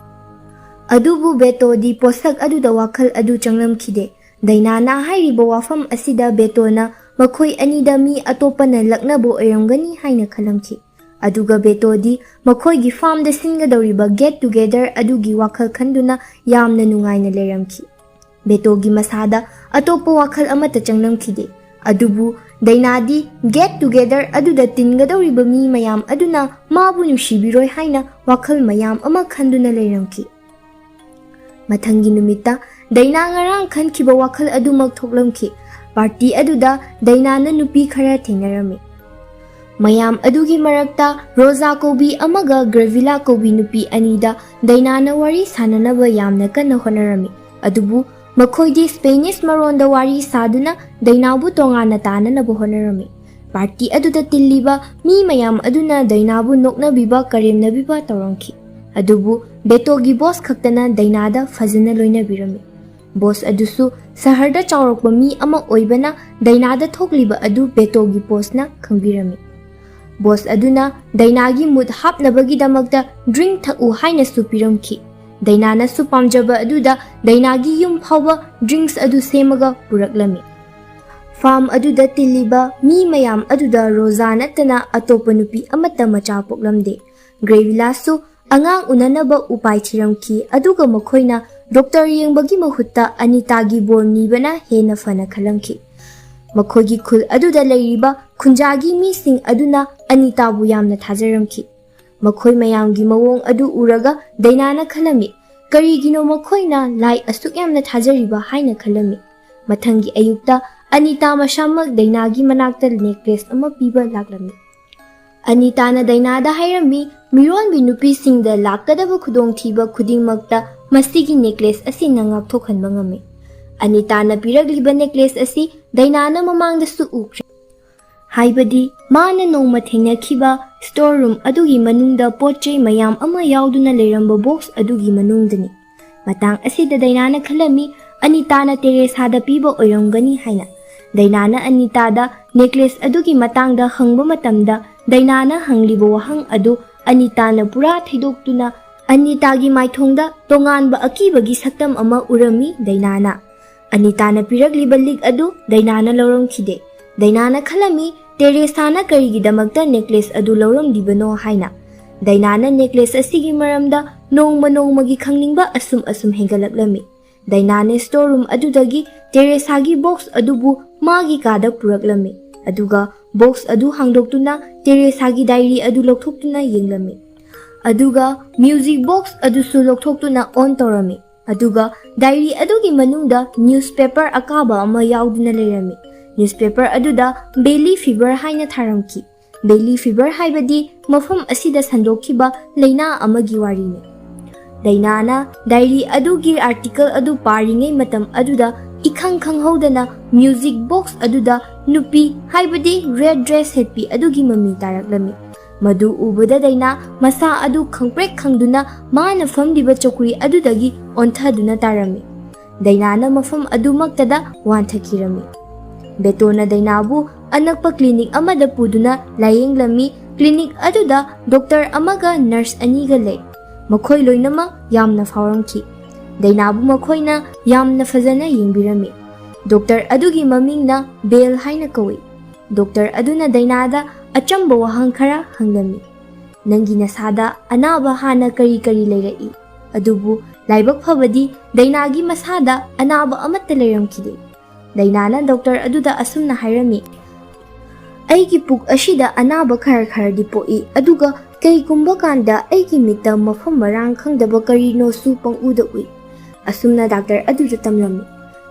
ꯑꯗꯨꯕꯨ ꯕꯦꯇꯣꯗꯤ ꯄꯣꯠꯁꯛ ꯑꯗꯨꯗ ꯋꯥꯈꯜ ꯑꯗꯨ ꯆꯪꯂꯝꯈꯤꯗꯦ꯫ ꯗꯥꯏꯅꯥꯅ ꯍꯥꯏꯔꯤꯕ ꯋꯥꯐꯝ ꯑꯁꯤꯗ ꯕꯦꯇꯣꯅ ꯃꯈꯣꯏ ꯑꯅꯤꯗ ꯃꯤ ꯑꯇꯣꯞꯄꯅ ꯂꯛꯅꯕ ꯑꯣꯏꯔꯝꯒꯅꯤ ꯍꯥꯏꯅ ꯈꯜꯂꯝꯈꯤ꯫ ꯑꯗꯨꯒ ꯕꯦꯇꯣꯗꯤ ꯃꯈꯣꯏꯒꯤ ꯐꯥꯔꯝꯗ ꯁꯤꯟꯒꯗꯧꯔꯤꯕ ꯒꯦꯠ ꯇꯨꯒꯦꯗꯔ ꯑꯗꯨꯒꯤ ꯋꯥꯈꯜ ꯈꯟꯗꯨꯅ ꯌꯥꯝꯅ ꯅꯨꯡꯉꯥꯏꯅ ꯂꯩꯔꯝꯈꯤ꯫ ꯕꯦꯇꯣꯒꯤ ꯃꯁꯥꯗ ꯑꯇꯣꯞꯄ ꯋꯥꯈꯜ ꯑꯃꯠꯇ ꯆꯪꯂꯝꯈꯤꯗꯦ, ꯑꯗꯨꯕꯨ ꯗꯥꯏꯅꯥꯗꯤ ꯒꯦꯠ ꯇꯨꯒꯦꯗꯔ ꯑꯗꯨꯗ ꯇꯤꯟꯒꯗꯧꯔꯤꯕ ꯃꯤ ꯃꯌꯥꯝ ꯑꯗꯨꯅ ꯃꯥꯕꯨ ꯅꯨꯡꯁꯤꯕꯤꯔꯣꯏ ꯍꯥꯏꯅ ꯋꯥꯈꯜ ꯃꯌꯥꯝ ꯑꯃ ꯈꯟꯗꯨꯅ ꯂꯩꯔꯝꯈꯤ꯫ ꯃꯊꯪꯒꯤ ꯅꯨꯃꯤꯠꯇ ꯗꯥꯏꯅꯥ ꯉꯔꯥꯡ ꯈꯟꯈꯤꯕ ꯋꯥꯈꯜ ꯑꯗꯨꯃꯛ ꯊꯣꯛꯂꯝꯈꯤ꯫ ꯄꯥꯔꯇꯤ ꯑꯗꯨꯗ ꯗꯥꯏꯅꯥꯅ ꯅꯨꯄꯤ ꯈꯔ ꯊꯦꯡꯅꯔꯝꯃꯤ꯫ ꯃꯌꯥꯝ ꯑꯗꯨꯒꯤ ꯃꯔꯛꯇ ꯔꯣꯖꯥ ꯀꯧꯕꯤ ꯑꯃꯒ ꯒ꯭ꯔꯦꯚꯤꯂꯥ ꯀꯧꯕꯤ ꯅꯨꯄꯤ ꯑꯅꯤꯗ ꯗꯥꯏꯅꯥꯅ ꯋꯥꯔꯤ ꯁꯥꯅꯅꯕ ꯌꯥꯝꯅ ꯀꯟꯅ ꯍꯣꯠꯅꯔꯝꯃꯤ, ꯑꯗꯨꯕꯨ ꯃꯈꯣꯏꯗꯤ ꯁ꯭ꯄꯦꯅꯤꯁ ꯃꯔꯣꯟꯗ ꯋꯥꯔꯤ ꯁꯥꯗꯨꯅ ꯗꯥꯏꯅꯥꯕꯨ ꯇꯣꯉꯥꯟꯅ ꯇꯥꯅꯅꯕ ꯍꯣꯠꯅꯔꯝꯃꯤ꯫ ꯄꯥꯔꯇꯤ ꯑꯗꯨꯗ ꯇꯤꯜꯂꯤꯕ ꯃꯤ ꯃꯌꯥꯝ ꯑꯗꯨꯅ ꯗꯥꯏꯅꯥꯕꯨ ꯅꯣꯛꯅꯕꯤꯕ ꯀꯔꯦꯝꯅꯕꯤꯕ ꯇꯧꯔꯝꯈꯤ, ꯑꯗꯨꯕు ꯕꯦꯇꯣꯒꯤ ꯕꯣꯁ ꯈꯛꯇꯅ ꯗꯥꯏꯅꯥꯗ ꯐꯖꯅ ꯂꯣꯏꯅꯕꯤꯔꯝꯃꯤ꯫ ꯕꯣꯁ ꯑꯗꯨꯁꯨ ꯁꯍꯔꯗ ꯆꯥꯎꯔꯛꯄ ꯃꯤ ꯑꯃ ꯑꯣꯏꯕꯅ ꯗꯥꯏꯅꯥꯗ ꯊꯣꯛꯂꯤꯕ ꯑꯗꯨ ꯕꯦꯇꯣꯒꯤ ꯕꯣꯁꯅ ꯈꯪꯕꯤꯔꯝꯃꯤ꯫ ꯕꯣꯁ ꯑꯗꯨꯅ ꯗꯥꯏꯅꯥꯒꯤ ꯃꯨꯗ ꯍꯥꯞꯅꯕꯒꯤꯗꯃꯛꯇ ꯗ꯭ꯔꯤꯡꯛ ꯊꯛꯎ ꯍꯥꯏꯅꯁꯨ ꯄꯤꯔꯝꯈꯤ꯫ ꯗꯥꯏꯅꯥꯅꯁꯨ ꯄꯥꯝꯖꯕ ꯑꯗꯨꯗ ꯗꯥꯏꯅꯥꯒꯤ ꯌꯨꯝ ꯐꯥꯎꯕ ꯗ꯭ꯔꯤꯡꯛꯁ ꯑꯗꯨ ꯁꯦꯝꯃꯒ ꯄꯨꯔꯛꯂꯝꯃꯤ꯫ ꯐꯥꯔꯝ ꯑꯗꯨꯗ ꯇꯤꯜꯂꯤꯕ ꯃꯤ ꯃꯌꯥꯝ ꯑꯗꯨꯗ ꯔꯣꯖꯥ ꯅꯠꯇꯅ ꯑꯇꯣꯞꯄ ꯅꯨꯄꯤ ꯑꯃꯠꯇ ꯃꯆꯥ ꯄꯣꯛꯂꯝꯗꯦ꯫ ꯒ꯭ꯔꯦꯚꯤꯂꯥꯁꯨ ꯑꯉꯥꯡ ꯎꯅꯅꯕ ꯎꯄꯥꯏ ꯊꯤꯔꯝꯈꯤ, ꯑꯗꯨꯒ ꯃꯈꯣꯏꯅ ꯗꯣꯛꯇꯔ ꯌꯦꯡꯕꯒꯤ ꯃꯍꯨꯠꯇ ꯑꯅꯤꯇꯥꯒꯤ ꯕꯣꯔ ꯅꯤꯕꯅ ꯍꯦꯟꯅ ꯐꯅ ꯈꯜꯂꯝꯈꯤ꯫ ꯃꯈꯣꯏꯒꯤ ꯈꯨꯜ ꯑꯗꯨꯗ ꯂꯩꯔꯤꯕ ꯈꯨꯟꯖꯥꯒꯤ ꯃꯤꯁꯤꯡ ꯑꯗꯨꯅ ꯑꯅꯤꯇꯥꯕꯨ ꯌꯥꯝꯅ ꯊꯥꯖꯔꯝꯈꯤ꯫ ꯃꯈꯣꯏ ꯃꯌꯥꯝꯒꯤ ꯃꯑꯣꯡ ꯑꯗꯨ ꯎꯔꯒ ꯗꯥꯏꯅꯥꯅ ꯈꯜꯂꯝꯃꯤ, ꯀꯔꯤꯒꯤꯅꯣ ꯃꯈꯣꯏꯅ ꯂꯥꯏ ꯑꯁꯨꯛ ꯌꯥꯝꯅ ꯊꯥꯖꯔꯤꯕ ꯍꯥꯏꯅ ꯈꯜꯂꯝꯃꯤ꯫ ꯃꯊꯪꯒꯤ ꯑꯌꯨꯛꯇ ꯑꯅꯤꯇꯥ ꯃꯁꯥꯃꯛ ꯗꯥꯏꯅꯥꯒꯤ ꯃꯅꯥꯛꯇ ꯅꯦꯛꯂꯦꯁ ꯑꯃ ꯄꯤꯕ ꯂꯥꯛꯂꯝꯃꯤ꯫ ꯑꯅꯤꯇꯥꯅ ꯗꯥꯏꯅꯥꯗ ꯍꯥꯏꯔꯝꯃꯤ, ꯃꯤꯔꯣꯟꯕꯤ ꯅꯨꯄꯤꯁꯤꯡꯗ ꯂꯥꯛꯀꯗꯕ ꯈꯨꯗꯣꯡꯊꯤꯕ ꯈꯨꯗꯤꯡꯃꯛꯇ ꯃꯁꯤꯒꯤ ꯅꯦꯛꯂꯦꯁ ꯑꯁꯤꯅ ꯉꯥꯛꯊꯣꯛꯍꯟꯕ ꯉꯝꯃꯤ꯫ ꯑꯅꯤꯇꯥꯅ ꯄꯤꯔꯛꯂꯤꯕ ꯅꯦꯛꯂꯦꯁ ꯑꯁꯤ ꯗꯥꯏꯅꯥꯅ ꯃꯃꯥꯡꯗꯁꯨ ꯎꯈ꯭ꯔꯦ, ꯍꯥꯏꯕꯗꯤ ꯃꯥꯅ ꯅꯣꯡꯃ ꯊꯦꯡꯅꯈꯤꯕ ꯁ꯭ꯇꯣꯔ ꯔꯨꯝ ꯑꯗꯨꯒꯤ ꯃꯅꯨꯡꯗ ꯄꯣꯠꯆꯩ ꯃꯌꯥꯝ ꯑꯃ ꯌꯥꯎꯗꯨꯅ ꯂꯩꯔꯝꯕ ꯕꯣꯛꯁ ꯑꯗꯨꯒꯤ ꯃꯅꯨꯡꯗꯅꯤ꯫ ꯃꯇꯥꯡ ꯑꯁꯤꯗ ꯗꯥꯏꯅꯥꯅ ꯈꯜꯂꯝꯃꯤ, ꯑꯅꯤꯇꯥꯅ ꯇꯦꯔꯦꯁꯥꯗ ꯄꯤꯕ ꯑꯣꯏꯔꯝꯒꯅꯤ ꯍꯥꯏꯅ꯫ ꯗꯥꯏꯅꯥꯅ ꯑꯅꯤꯇꯥꯗ ꯅꯦꯛꯂꯦꯁ ꯑꯗꯨꯒꯤ ꯃꯇꯥꯡꯗ ꯍꯪꯕ ꯃꯇꯝꯗ ꯗꯥꯏꯅꯥꯅ ꯍꯪꯂꯤꯕ ꯋꯥꯍꯪ ꯑꯗꯨ ꯑꯅꯤꯇꯥꯅ ꯄꯨꯔꯥ ꯊꯩꯗꯣꯛꯇꯨꯅ ꯑꯅꯤꯇꯥꯒꯤ ꯃꯥꯏꯊꯣꯡꯗ ꯇꯣꯉꯥꯟꯕ ꯑꯀꯤꯕꯒꯤ ꯁꯛꯇꯝ ꯑꯃ ꯎꯔꯝꯃꯤ꯫ ꯗꯥꯏꯅꯥꯅ ꯑꯅꯤꯇꯥꯅ ꯄꯤꯔꯛꯂꯤꯕ ꯂꯤꯛ ꯑꯗꯨ ꯗꯥꯏꯅꯥꯅ ꯂꯧꯔꯝꯈꯤꯗꯦ꯫ ꯗꯥꯏꯅꯥꯅ ꯈꯜꯂꯝꯃꯤ, ꯇꯦꯔꯦꯁꯥꯅ ꯀꯔꯤꯒꯤꯗꯃꯛꯇ ꯅꯦꯛꯂꯦꯁ ꯑꯗꯨ ꯂꯧꯔꯝꯂꯤꯕꯅꯣ ꯍꯥꯏꯅ꯫ ꯗꯥꯏꯅꯥꯅ ꯅꯦꯛꯂꯦꯁ ꯑꯁꯤꯒꯤ ꯃꯔꯝꯗ ꯅꯣꯡꯃ ꯅꯣꯡꯃꯒꯤ ꯈꯪꯅꯤꯡꯕ ꯑꯁꯨꯝ ꯍꯦꯟꯒꯠꯂꯛꯂꯝꯃꯤ꯫ ꯗꯥꯏꯅꯥꯅ ꯁ꯭ꯇꯣꯔ ꯔꯨꯝ ꯑꯗꯨꯗꯒꯤ ꯇꯦꯔꯦꯁꯥꯒꯤ ꯕꯣꯛꯁ ꯑꯗꯨꯕꯨ ꯃꯥꯒꯤ ꯀꯥꯗ ꯄꯨꯔꯛꯂꯝꯃꯤ, ꯑꯗꯨꯒ ꯕꯣꯛꯁ ꯑꯗꯨ ꯍꯥꯡꯗꯣꯛꯇꯨꯅ ꯇꯦꯔꯦꯁꯥꯒꯤ ꯗꯥꯏꯔꯤ ꯑꯗꯨ ꯂꯧꯊꯣꯛꯇꯨꯅ ꯌꯦꯡꯂꯝꯃꯤ꯫ ꯑꯗꯨꯒ ꯃ꯭ꯌꯨꯖꯤꯛ ꯕꯣꯛꯁ ꯑꯗꯨꯁꯨ ꯂꯧꯊꯣꯛꯇꯨꯅ ꯑꯣꯟ ꯇꯧꯔꯝꯃꯤ, ꯑꯗꯨꯒ ꯗꯥꯏꯔꯤ ꯑꯗꯨꯒꯤ ꯃꯅꯨꯡꯗ ꯅ꯭ꯌꯨꯁꯄꯦꯄꯔ ꯑꯀꯥꯕ ꯑꯃ ꯌꯥꯎꯗꯨꯅ ꯂꯩꯔꯝꯃꯤ꯫ ꯅ꯭ꯌꯨꯁꯄꯦꯄꯔ ꯑꯗꯨꯗ ꯕꯦꯂꯤ ꯐꯤꯕꯔ ꯍꯥꯏꯅ ꯊꯥꯔꯝꯈꯤ꯫ ꯕꯦꯂꯤ ꯐꯤꯕꯔ ꯍꯥꯏꯕꯗꯤ ꯃꯐꯝ ꯑꯁꯤꯗ ꯁꯟꯗꯣꯛꯈꯤꯕ ꯂꯩꯅꯥ ꯑꯃꯒꯤ ꯋꯥꯔꯤꯅꯤ꯫ ꯗꯥꯏꯅꯥꯅ ꯗꯥꯏꯔꯤ ꯑꯗꯨꯒꯤ ꯑꯥꯔꯇꯤꯀꯜ ꯑꯗꯨ ꯄꯥꯔꯤꯉꯩ ꯃꯇꯝ ꯑꯗꯨꯗ ꯏꯈꯪ ꯈꯪꯍꯧꯗꯅ ꯃ꯭ꯌꯨꯖꯤꯛ ꯕꯣꯛꯁ ꯑꯗꯨꯗ ꯅꯨꯄꯤ ꯍꯥꯏꯕꯗꯤ ꯔꯦꯗ ꯗ꯭ꯔꯦꯁ ꯁꯦꯠꯄꯤ ꯑꯗꯨꯒꯤ ꯃꯃꯤ ꯇꯥꯔꯛꯂꯝꯃꯤ꯫ ꯃꯗꯨ ꯎꯕꯗ ꯗꯥꯏꯅꯥ ꯃꯁꯥ ꯑꯗꯨ ꯈꯪꯄ꯭ꯔꯦꯛ ꯈꯪꯗꯨꯅ ꯃꯥꯅ ꯐꯝꯂꯤꯕ ꯆꯧꯀ꯭ꯔꯤ ꯑꯗꯨꯗꯒꯤ ꯑꯣꯟꯊꯗꯨꯅ ꯇꯥꯔꯝꯃꯤ꯫ ꯗꯥꯏꯅꯥꯅ ꯃꯐꯝ ꯑꯗꯨꯃꯛꯇꯗ ꯋꯥꯟꯊꯈꯤꯔꯝꯃꯤ꯫ ꯕꯦꯇꯣꯅ ꯗꯥꯏꯅꯥꯕꯨ ꯑꯅꯛꯄ ꯀ꯭ꯂꯤꯅꯤꯛ ꯑꯃꯗ ꯄꯨꯗꯨꯅ ꯂꯥꯌꯦꯡꯂꯝꯃꯤ꯫ ꯀ꯭ꯂꯤꯅꯤꯛ ꯑꯗꯨꯗ ꯗꯣꯛꯇꯔ ꯑꯃꯒ ꯅꯔꯁ ꯑꯅꯤꯒ ꯂꯩ꯫ ꯃꯈꯣꯏ ꯂꯣꯏꯅꯃꯛ ꯌꯥꯝꯅ ꯐꯥꯎꯔꯝꯈꯤ꯫ ꯗꯥꯏꯅꯥꯕꯨ ꯃꯈꯣꯏꯅ ꯌꯥꯝꯅ ꯐꯖꯅ ꯌꯦꯡꯕꯤꯔꯝꯃꯤ꯫ ꯗꯣꯛꯇꯔ ꯑꯗꯨꯒꯤ ꯃꯃꯤꯡꯅ ꯕꯦꯜ ꯍꯥꯏꯅ ꯀꯧꯏ꯫ ꯗꯣꯛꯇꯔ ꯑꯗꯨꯅ ꯗꯥꯏꯅꯥꯗ ꯑꯆꯝꯕ ꯋꯥꯍꯪ ꯈꯔ ꯍꯪꯂꯝꯃꯤ꯫ ꯅꯪꯒꯤ ꯅꯁꯥꯗ ꯑꯅꯥꯕ ꯍꯥꯟꯅ ꯀꯔꯤ ꯀꯔꯤ ꯂꯩꯔꯛꯏ? ꯑꯗꯨꯕꯨ ꯂꯥꯏꯕꯛ ꯐꯕꯗꯤ ꯗꯥꯏꯅꯥꯒꯤ ꯃꯁꯥꯗ ꯑꯅꯥꯕ ꯑꯃꯠꯇ ꯂꯩꯔꯝꯈꯤꯗꯦ꯫ ꯗꯥꯏꯅꯥꯅ ꯗꯣꯛꯇꯔ ꯑꯗꯨꯗ ꯑꯁꯨꯝꯅ ꯍꯥꯏꯔꯝꯃꯤ, ꯑꯩꯒꯤ ꯄꯨꯛ ꯑꯁꯤꯗ ꯑꯅꯥꯕ ꯈꯔ ꯈꯔꯗꯤ ꯄꯣꯛꯏ, ꯑꯗꯨꯒ ꯀꯩꯒꯨꯝꯕ ꯀꯥꯟꯗ ꯑꯩꯒꯤ ꯃꯤꯠꯇ ꯃꯐꯝ ꯃꯔꯥꯡ ꯈꯪꯗꯕ ꯀꯔꯤꯅꯣꯁꯨ ꯄꯪꯎꯗ ꯎꯏ꯫ ꯑꯁꯨꯝꯅ ꯗꯥꯛꯇꯔ ꯑꯗꯨꯗ ꯇꯝꯂꯝꯃꯤ꯫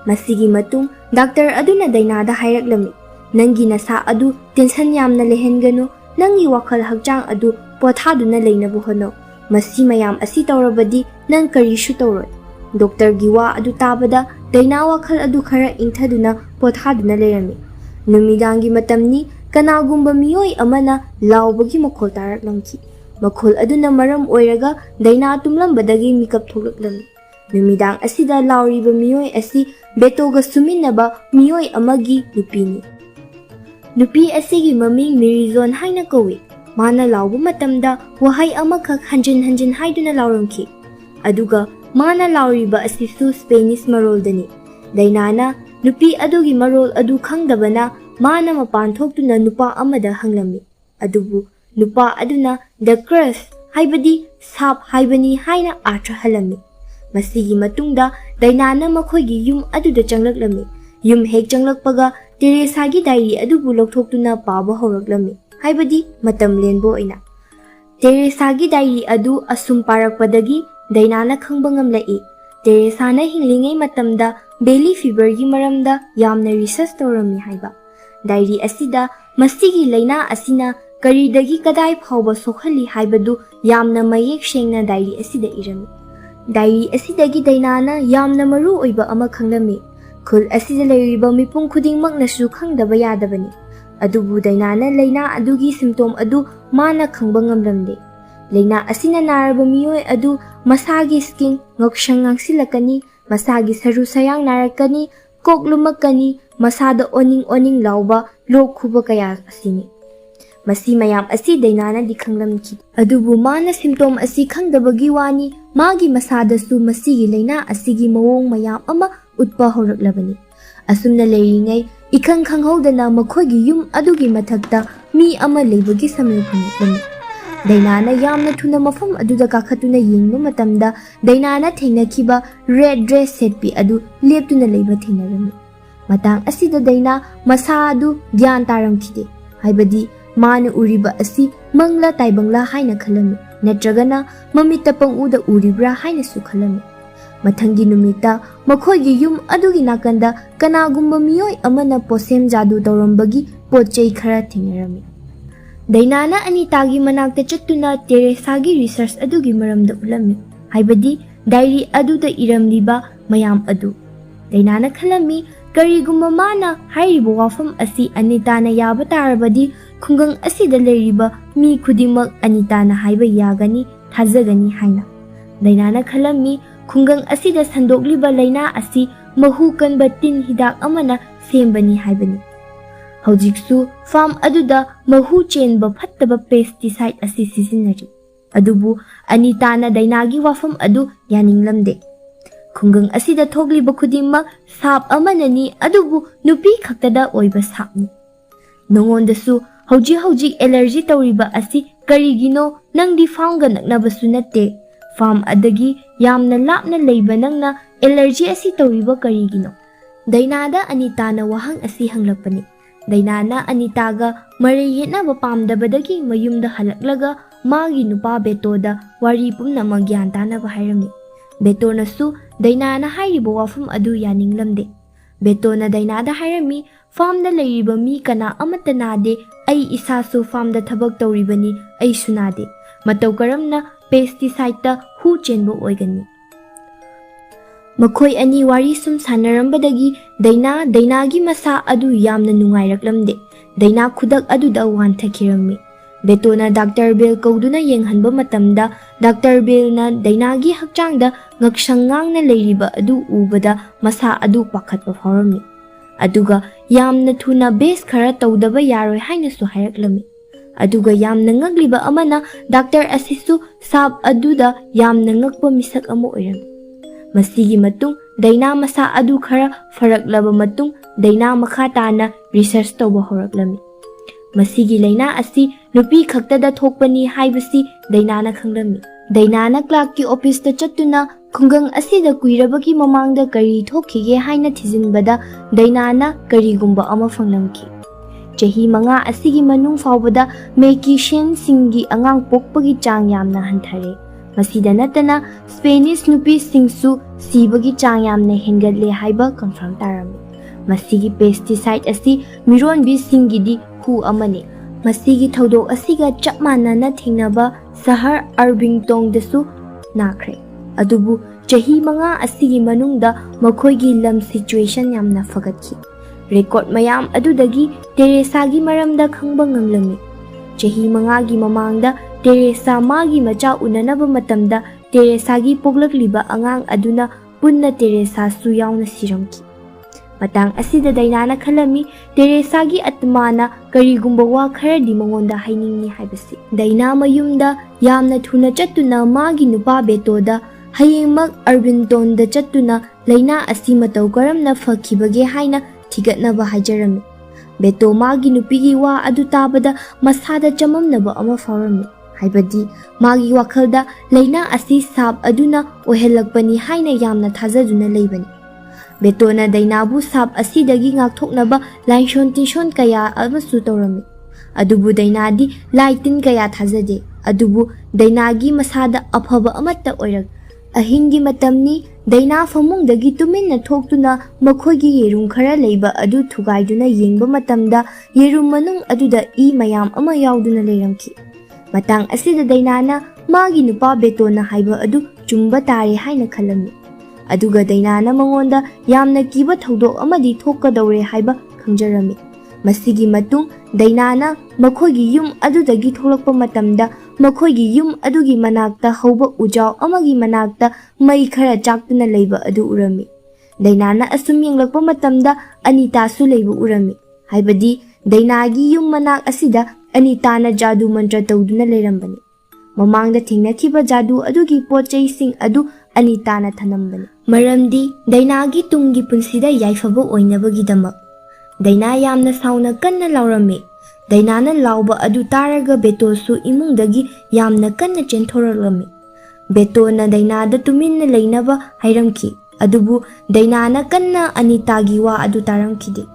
ꯃꯁꯤꯒꯤ ꯃꯇꯨꯡ ꯗꯥꯛꯇꯔ ꯑꯗꯨꯅ ꯗꯥꯏꯅꯥꯗ ꯍꯥꯏꯔꯛꯂꯝꯃꯤ, ꯅꯪꯒꯤ ꯅꯁꯥ ꯑꯗꯨ ꯇꯦꯟꯁꯟ ꯌꯥꯝꯅ ꯂꯩꯍꯟꯒꯅꯨ, ꯅꯪꯒꯤ ꯋꯥꯈꯜ ꯍꯛꯆꯥꯡ ꯑꯗꯨ ꯄꯣꯊꯥꯗꯨꯅ ꯂꯩꯅꯕ ꯍꯣꯠꯅꯧ꯫ ꯃꯁꯤ ꯃꯌꯥꯝ ꯑꯁꯤ ꯇꯧꯔꯕꯗꯤ ꯅꯪ ꯀꯔꯤꯁꯨ ꯇꯧꯔꯣꯏ꯫ ꯗꯣꯛꯇꯔꯒꯤ ꯋꯥ ꯑꯗꯨ ꯇꯥꯕꯗ ꯗꯥꯏꯅꯥ ꯋꯥꯈꯜ ꯑꯗꯨ ꯈꯔ ꯏꯪꯊꯗꯨꯅ ꯄꯣꯊꯥꯗꯨꯅ ꯂꯩꯔꯝꯃꯤ꯫ ꯅꯨꯃꯤꯗꯥꯡꯒꯤ ꯃꯇꯝꯅꯤ꯫ ꯀꯅꯥꯒꯨꯝꯕ ꯃꯤꯑꯣꯏ ꯑꯃꯅ ꯂꯥꯎꯕꯒꯤ ꯃꯈꯣꯜ ꯇꯥꯔꯛꯂꯝꯈꯤ꯫ ꯃꯈꯣꯜ ꯑꯗꯨꯅ ꯃꯔꯝ ꯑꯣꯏꯔꯒ ꯗꯥꯏꯅꯥ ꯇꯨꯝꯂꯝꯕꯗꯒꯤ ꯃꯤꯀꯞ ꯊꯣꯛꯂꯛꯂꯝꯃꯤ꯫ ꯅꯨꯃꯤꯗꯥꯡ ꯑꯁꯤꯗ ꯂꯥꯎꯔꯤꯕ ꯃꯤꯑꯣꯏ ꯑꯁꯤ ꯕꯦꯇꯣꯒ ꯁꯨꯃꯤꯟꯅꯕ ꯃꯤꯑꯣꯏ ꯑꯃꯒꯤ ꯅꯨꯄꯤꯅꯤ꯫ ꯅꯨꯄꯤ ꯑꯁꯤꯒꯤ ꯃꯃꯤꯡ ꯃꯤꯔꯤꯖꯣꯟ ꯍꯥꯏꯅ ꯀꯧꯏ꯫ ꯃꯥꯅ ꯂꯥꯎꯕ ꯃꯇꯝꯗ ꯋꯥꯍꯩ ꯑꯃꯈꯛ ꯍꯟꯖꯤꯟ ꯍꯟꯖꯤꯟ ꯍꯥꯏꯗꯨꯅ ꯂꯥꯎꯔꯝꯈꯤ꯫ ꯑꯗꯨꯒ ꯃꯥꯅ ꯂꯥꯎꯔꯤꯕ ꯑꯁꯤꯁꯨ ꯁ꯭ꯄꯦꯅꯤꯁ ꯃꯔꯣꯜꯗꯅꯤ꯫ ꯗꯥꯏꯅꯥꯅ ꯅꯨꯄꯤ ꯑꯗꯨꯒꯤ ꯃꯔꯣꯜ ꯑꯗꯨ ꯈꯪꯗꯕꯅ ꯃꯥꯅ ꯃꯄꯥꯟ ꯊꯣꯛꯇꯨꯅ ꯅꯨꯄꯥ ꯑꯃꯗ ꯍꯪꯂꯝꯃꯤ꯫ ꯑꯗꯨꯕꯨ ꯅꯨꯄꯥ ꯑꯗꯨꯅ ꯗ ꯀ꯭ꯔꯁ ꯍꯥꯏꯕꯗꯤ ꯁꯥꯞ ꯍꯥꯏꯕꯅꯤ ꯍꯥꯏꯅ ꯑꯥꯔꯊ ꯍꯜꯂꯝꯃꯤ꯫ ꯃꯁꯤꯒꯤ ꯃꯇꯨꯡꯗ ꯗꯥꯏꯅꯥꯅ ꯃꯈꯣꯏꯒꯤ ꯌꯨꯝ ꯑꯗꯨꯗ ꯆꯪꯂꯛꯂꯝꯃꯤ꯫ ꯌꯨꯝ ꯍꯦꯛ ꯆꯪꯂꯛꯄꯒ ꯇꯦꯔꯦꯁꯥꯒꯤ ꯗꯥꯏꯔꯤ ꯑꯗꯨꯕꯨ ꯂꯧꯊꯣꯛꯇꯨꯅ ꯄꯥꯕ ꯍꯧꯔꯛꯂꯝꯃꯤ, ꯍꯥꯏꯕꯗꯤ ꯃꯇꯝ ꯂꯦꯟꯕ ꯑꯣꯏꯅ꯫ ꯇꯦꯔꯦꯁꯥꯒꯤ ꯗꯥꯏꯔꯤ ꯑꯗꯨ ꯑꯁꯨꯝ ꯄꯥꯔꯛꯄꯗꯒꯤ ꯗꯥꯏꯅꯥꯅ ꯈꯪꯕ ꯉꯝꯂꯛꯏ, ꯇꯦꯔꯦꯁꯥꯅ ꯍꯤꯡꯂꯤꯉꯩ ꯃꯇꯝꯗ ꯕꯦꯂꯤ ꯐꯤꯕꯔꯒꯤ ꯃꯔꯝꯗ ꯌꯥꯝꯅ ꯔꯤꯁꯔꯆ ꯇꯧꯔꯝꯃꯤ ꯍꯥꯏꯕ꯫ ꯗꯥꯏꯔꯤ ꯑꯁꯤꯗ ꯃꯁꯤꯒꯤ ꯂꯩꯅꯥ ꯑꯁꯤꯅ ꯀꯔꯤꯗꯒꯤ ꯀꯗꯥꯏ ꯐꯥꯎꯕ ꯁꯣꯛꯍꯜꯂꯤ ꯍꯥꯏꯕꯗꯨ ꯌꯥꯝꯅ ꯃꯌꯦꯛ ꯁꯦꯡꯅ ꯗꯥꯏꯔꯤ ꯑꯁꯤꯗ ꯏꯔꯝꯃꯤ꯫ ꯗꯥꯏꯔꯤ ꯑꯁꯤꯗꯒꯤ ꯗꯥꯏꯅꯥꯅ ꯌꯥꯝꯅ ꯃꯔꯨ ꯑꯣꯏꯕ ꯑꯃ ꯈꯪꯂꯝꯃꯤ꯫ ꯈꯨꯜ ꯑꯁꯤꯗ ꯂꯩꯔꯤꯕ ꯃꯤꯄꯨꯝ ꯈꯨꯗꯤꯡꯃꯛꯅꯁꯨ ꯈꯪꯗꯕ ꯌꯥꯗꯕꯅꯤ꯫ ꯑꯗꯨꯕꯨ ꯗꯥꯏꯅꯥꯅ ꯂꯩꯅꯥ ꯑꯗꯨꯒꯤ ꯁꯤꯝꯇꯣꯝ ꯑꯗꯨ ꯃꯥꯅ ꯈꯪꯕ ꯉꯝꯂꯝꯗꯦ꯫ ꯂꯩꯅꯥ ꯑꯁꯤꯅ ꯅꯥꯔꯕ ꯃꯤꯑꯣꯏ ꯑꯗꯨ ꯃꯁꯥꯒꯤ ꯁ꯭ꯀꯤꯟ ꯉꯧꯁꯪ ꯉꯥꯡꯁꯤꯜꯂꯛꯀꯅꯤ, ꯃꯁꯥꯒꯤ ꯁꯔꯨ ꯁꯌꯥꯡ ꯅꯥꯔꯛꯀꯅꯤ, ꯀꯣꯛ ꯂꯨꯃꯛꯀꯅꯤ, ꯃꯁꯥꯗ ꯑꯣꯅꯤꯡ ꯑꯣꯅꯤꯡ ꯂꯥꯎꯕ, ꯂꯣꯛ ꯈꯨꯕ ꯀꯌꯥ ꯑꯁꯤꯅꯤ꯫ ꯃꯁꯤ ꯃꯌꯥꯝ ꯑꯁꯤ ꯗꯥꯏꯅꯥꯅꯗꯤ ꯈꯪꯂꯝꯈꯤ꯫ ꯑꯗꯨꯕꯨ ꯃꯥꯅ ꯁꯤꯝꯇꯣꯝ ꯑꯁꯤ ꯈꯪꯗꯕꯒꯤ ꯋꯥꯅꯤ, ꯃꯥꯒꯤ ꯃꯁꯥꯗꯁꯨ ꯃꯁꯤꯒꯤ ꯂꯩꯅꯥ ꯑꯁꯤꯒꯤ ꯃꯑꯣꯡ ꯃꯌꯥꯝ ꯑꯃ ꯎꯠꯄ ꯍꯧꯔꯛꯂꯕꯅꯤ꯫ ꯑꯁꯨꯝꯅ ꯂꯩꯔꯤꯉꯩ ꯏꯈꯪ ꯈꯪꯍꯧꯗꯅ ꯃꯈꯣꯏꯒꯤ ꯌꯨꯝ ꯑꯗꯨꯒꯤ ꯃꯊꯛꯇ ꯃꯤ ꯑꯃ ꯂꯩꯕꯒꯤ ꯁꯃꯤꯜ ꯐꯪꯂꯛꯂꯝꯃꯤ꯫ ꯗꯥꯏꯅꯥꯅ ꯌꯥꯝꯅ ꯊꯨꯅ ꯃꯐꯝ ꯑꯗꯨꯗ ꯀꯥꯈꯠꯇꯨꯅ ꯌꯦꯡꯕ ꯃꯇꯝꯗ ꯗꯥꯏꯅꯥꯅ ꯊꯦꯡꯅꯈꯤꯕ ꯔꯦꯗ ꯗ꯭ꯔꯦꯁ ꯁꯦꯠꯄꯤ ꯑꯗꯨ ꯂꯦꯞꯇꯨꯅ ꯂꯩꯕ ꯊꯦꯡꯅꯔꯝꯃꯤ꯫ ꯃꯇꯥꯡ ꯑꯁꯤꯗ ꯗꯥꯏꯅꯥ ꯃꯁꯥ ꯑꯗꯨ ꯒ꯭ꯌꯥꯟ ꯇꯥꯔꯝꯈꯤꯗꯦ, ꯍꯥꯏꯕꯗꯤ ꯃꯥꯅ ꯎꯔꯤꯕ ꯑꯁꯤ ꯃꯪꯂꯥ ꯇꯥꯏꯕꯪꯂꯥ ꯍꯥꯏꯅ ꯈꯜꯂꯝꯃꯤ, ꯅꯠꯇ꯭ꯔꯒꯅ ꯃꯃꯤꯠꯇ ꯄꯪꯎꯗ ꯎꯔꯤꯕ꯭ꯔꯥ ꯍꯥꯏꯅꯁꯨ ꯈꯜꯂꯝꯃꯤ꯫ ꯃꯊꯪꯒꯤ ꯅꯨꯃꯤꯠꯇ ꯃꯈꯣꯏꯒꯤ ꯌꯨꯝ ꯑꯗꯨꯒꯤ ꯅꯥꯀꯟꯗ ꯀꯅꯥꯒꯨꯝꯕ ꯃꯤꯑꯣꯏ ꯑꯃꯅ ꯄꯣꯠꯁꯦꯝ ꯖꯥꯗꯨ ꯇꯧꯔꯝꯕꯒꯤ ꯄꯣꯠ ꯆꯩ ꯈꯔ ꯊꯦꯡꯅꯔꯝꯃꯤ꯫ ꯗꯥꯏꯅꯥꯅ ꯑꯅꯤꯇꯥꯒꯤ ꯃꯅꯥꯛꯇ ꯆꯠꯇꯨꯅ ꯇꯦꯔꯦꯁꯥꯒꯤ ꯔꯤꯁꯔꯆ ꯑꯗꯨꯒꯤ ꯃꯔꯝꯗ ꯎꯠꯂꯝꯃꯤ, ꯍꯥꯏꯕꯗꯤ ꯗꯥꯏꯔꯤ ꯑꯗꯨꯗ ꯏꯔꯝꯂꯤꯕ ꯃꯌꯥꯝ ꯑꯗꯨ꯫ ꯗꯥꯏꯅꯥꯅ ꯈꯜꯂꯝꯃꯤ, ꯀꯔꯤꯒꯨꯝꯕ ꯃꯥꯅ ꯍꯥꯏꯔꯤꯕ ꯋꯥꯐꯝ ꯑꯁꯤ ꯑꯅꯤꯇꯥꯅ ꯌꯥꯕ ꯇꯥꯔꯕꯗꯤ ꯈꯨꯡꯒꯪ ꯑꯁꯤꯗ ꯂꯩꯔꯤꯕ ꯃꯤ ꯈꯨꯗꯤꯡꯃꯛ ꯑꯅꯤꯇꯥꯅ ꯍꯥꯏꯕ ꯌꯥꯒꯅꯤ, ꯊꯥꯖꯒꯅꯤ ꯍꯥꯏꯅ꯫ ꯗꯥꯏꯅꯥꯅ ꯈꯜꯂꯝꯃꯤ, ꯈꯨꯡꯒꯪ ꯑꯁꯤꯗ ꯁꯟꯗꯣꯛꯂꯤꯕ ꯂꯩꯅꯥ ꯑꯁꯤ ꯃꯍꯨ ꯀꯟꯕ ꯇꯤꯟ ꯍꯤꯗꯥꯛ ꯑꯃꯅ ꯁꯦꯝꯕꯅꯤ ꯍꯥꯏꯕꯅꯤ꯫ ꯍꯧꯖꯤꯛꯁꯨ ꯐꯥꯔꯝ ꯑꯗꯨꯗ ꯃꯍꯨ ꯆꯦꯟꯕ ꯐꯠꯇꯕ ꯄꯦꯁꯇꯤꯁꯥꯏꯗ ꯑꯁꯤ ꯁꯤꯖꯤꯟꯅꯔꯤ꯫ ꯑꯗꯨꯕꯨ ꯑꯅꯤꯇꯥꯅ ꯗꯥꯏꯅꯥꯒꯤ ꯋꯥꯐꯝ ꯑꯗꯨ ꯌꯥꯅꯤꯡꯂꯝꯗꯦ꯫ ꯈꯨꯡꯒꯪ ꯑꯁꯤꯗ ꯊꯣꯛꯂꯤꯕ ꯈꯨꯗꯤꯡꯃꯛ ꯁꯥꯞ ꯑꯃꯅꯅꯤ, ꯑꯗꯨꯕꯨ ꯅꯨꯄꯤ ꯈꯛꯇꯗ ꯑꯣꯏꯕ ꯁꯥꯞꯅꯤ꯫ ꯅꯉꯣꯟꯗꯁꯨ ꯍꯧꯖꯤꯛ ꯍꯧꯖꯤꯛ ꯑꯦꯂꯔꯖꯤ ꯇꯧꯔꯤꯕ ꯑꯁꯤ ꯀꯔꯤꯒꯤꯅꯣ? ꯅꯪꯗꯤ ꯐꯥꯔꯝꯒ ꯅꯛꯅꯕꯁꯨ ꯅꯠꯇꯦ꯫ ꯐꯥꯔꯝ ꯑꯗꯒꯤ ꯌꯥꯝꯅ ꯂꯥꯞꯅ ꯂꯩꯕ ꯅꯪꯅ ꯑꯦꯂꯔꯖꯤ ꯑꯁꯤ ꯇꯧꯔꯤꯕ ꯀꯔꯤꯒꯤꯅꯣ? ꯗꯥꯏꯅꯥꯗ ꯑꯅꯤꯇꯥꯅ ꯋꯥꯍꯪ ꯑꯁꯤ ꯍꯪꯂꯛꯄꯅꯤ꯫ ꯗꯥꯏꯅꯥꯅ ꯑꯅꯤꯇꯥꯒ ꯃꯔꯩ ꯌꯦꯠꯅꯕ ꯄꯥꯝꯗꯕꯗꯒꯤ ꯃꯌꯨꯝꯗ ꯍꯜꯂꯛꯂꯒ ꯃꯥꯒꯤ ꯅꯨꯄꯥ ꯕꯦꯇꯣꯗ ꯋꯥꯔꯤ ꯄꯨꯝꯅꯃꯛ ꯒ꯭ꯌꯥꯟ ꯇꯥꯅꯕ ꯍꯥꯏꯔꯝꯃꯤ꯫ ꯕꯦꯇꯣꯅꯁꯨ ꯗꯥꯏꯅꯥꯅ ꯍꯥꯏꯔꯤꯕ ꯋꯥꯐꯝ ꯑꯗꯨ ꯌꯥꯅꯤꯡꯂꯝꯗꯦ꯫ Betona Dainada hairami, farm da lairiba mi kana amata nade, ai isasu farm da thabak tauribani, ai sunade. Matau karamna pesticide ta hu chenbo oigani. Makhoi ani wari sum sanarambadagi Dainagi masa adu yamna nungairaklamde. Daina khudak adu da wanthakirammi. Betona Dr. Bill kauduna yenghanba matamda Dr. Bill na Dainagi hakchangda ngaksangang na leiriba adu ubada masa adu pakhatpa phaurammi. Aduga yamna thuna base khara tawdaba yaroi haina su hairaklammi. Aduga yamna ngagliba amana Dr. Asisu sab aduda yamna ngakpa misak amo oiram. Masigi matung Daina masa adu khara faraklaba matung Daina makhatana research tawba horaklami. Masigi laina asi nupi khaktada thokpani haibasi Dainana khanglami. Dainana clerk ki office ta chattuna khungang asida kuirabaki mamangda kari thokhige haina thijinbada Dainana karigumba ama phanglamki. Chahi manga asigi manung fawbada makeishan singi angang pokpagi chang yamna hanthare. Masida natana Spanish nupi singsu sibagi chang yamna hengatle haiba confirm tarami. Masigi pesticide asi miron bi singidi hu amani. Masigi thodok asiga chap manana thingnaba sahar Arbingtong desu nakre. Adubu chahi manga asigi manungda makhoigi lam situation yamna fagatki. Record mayam adudagi Teresa gi maramda khangba ngamlami. Chahi manga gi mamangda Teresa magi macha unanaba matamda Teresa gi poglakliba angang aduna punna Teresa su yauna siramki. Matang asida Dainana khalami Teresa gi atmana karigumba wa kharadi mangonda hainingni haibasi. Daina mayumda yamna thuna chattuna magi nupa betoda hayengmak Arbington da chattuna laina asi matau karamna fakhibage haina thigatnaba haijarami. Beto magi nupigi wa adu tabada masada chamamnaba ama faurami. Haibadi magi wakhalda laina asi sab aduna ohelakpani haina yamna thajaduna leibani. Betona Dainabu sab asidagi ngakthoknaba lainshon tinshon kaya amasu tawrami. Adubu Dainadi laitin kaya thajade. Adubu Dainagi masada aphaba amatta oirak. Ahingi matamni Daina famungdagi tuminna thoktuna makhoigi yerum khara leiba adu thugaiduna yengba matamda yerum manung aduda I mayam ama yauduna leiramki. Matang asida Dainana magi nupa Betona haiba adu chumba tare haina khalami. Aduga Dainana mangonda yamna kiba thodok amadi thokadawre haiba khangjarami. Masigi matung Dainana makhoigi yum adudagi tholakpa matamda makhoigi yum adugi manakta hauba ujau amagi manakta mai khara chaktuna leiba adu urami. Dainana asum yenglakpa matamda Anita su leiba urami. Haibadi Dainagi yum manak asida Anitana jadu mantra tawduna leirambani. Mamangda thingnakiba jadu adugi pochai sing adu Anitana thanambani. Maramdi Dainagi tungi punsida yaifaba oinabagidamak. Daina yamna sauna kanna laurami. Dainana lauba adu taraga Betosu imungdagi yamna kanna chenthoralami. Betona Dainada tuminna leinaba hairamki. Adubu Dainana kanna Anitagi wa adu taramkidi.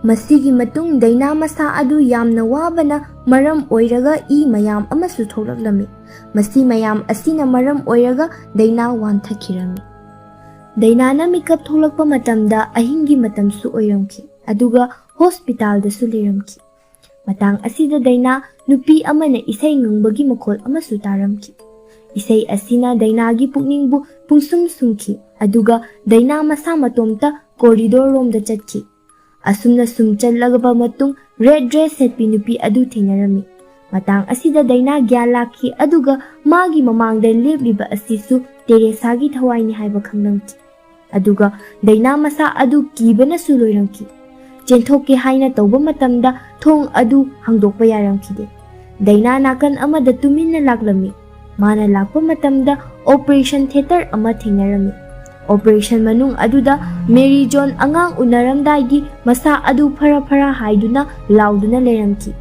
Masigi matung Daina masa adu yamna wabana maram oiraga I mayam amasu tholaklami. Masi mayam asina maram oiraga Daina wanthakirami. Dainana mikap tholakpa matamda ahingi matamsu oiramki. Aduga hospital da su leramki. Matang asida Daina nupi amana isay ngangbagi makhol amasu taramki. Isay asina Dainagi pukningbu pungsum sumki. Aduga Daina masa matomta corridor rom da chatki. Asumna sumchalagaba matung red dress setpi nupi adu thingarami. Matang asida Daina gyalaki aduga magi mamangda lebliba asisu Teresa gi thawaini haiba khanglamki. Aduga Daina masa adu kibana su loiramki. Chenthokki haina tawba matamda thong adu hangdokpa yaramkide. Daina nakan amada tuminna laklami. Mana lakpa matamda operation theater ama thingarami. Operation manung aduda Mary John angang unaramdaigi masa adu phara haiduna lauduna leramki.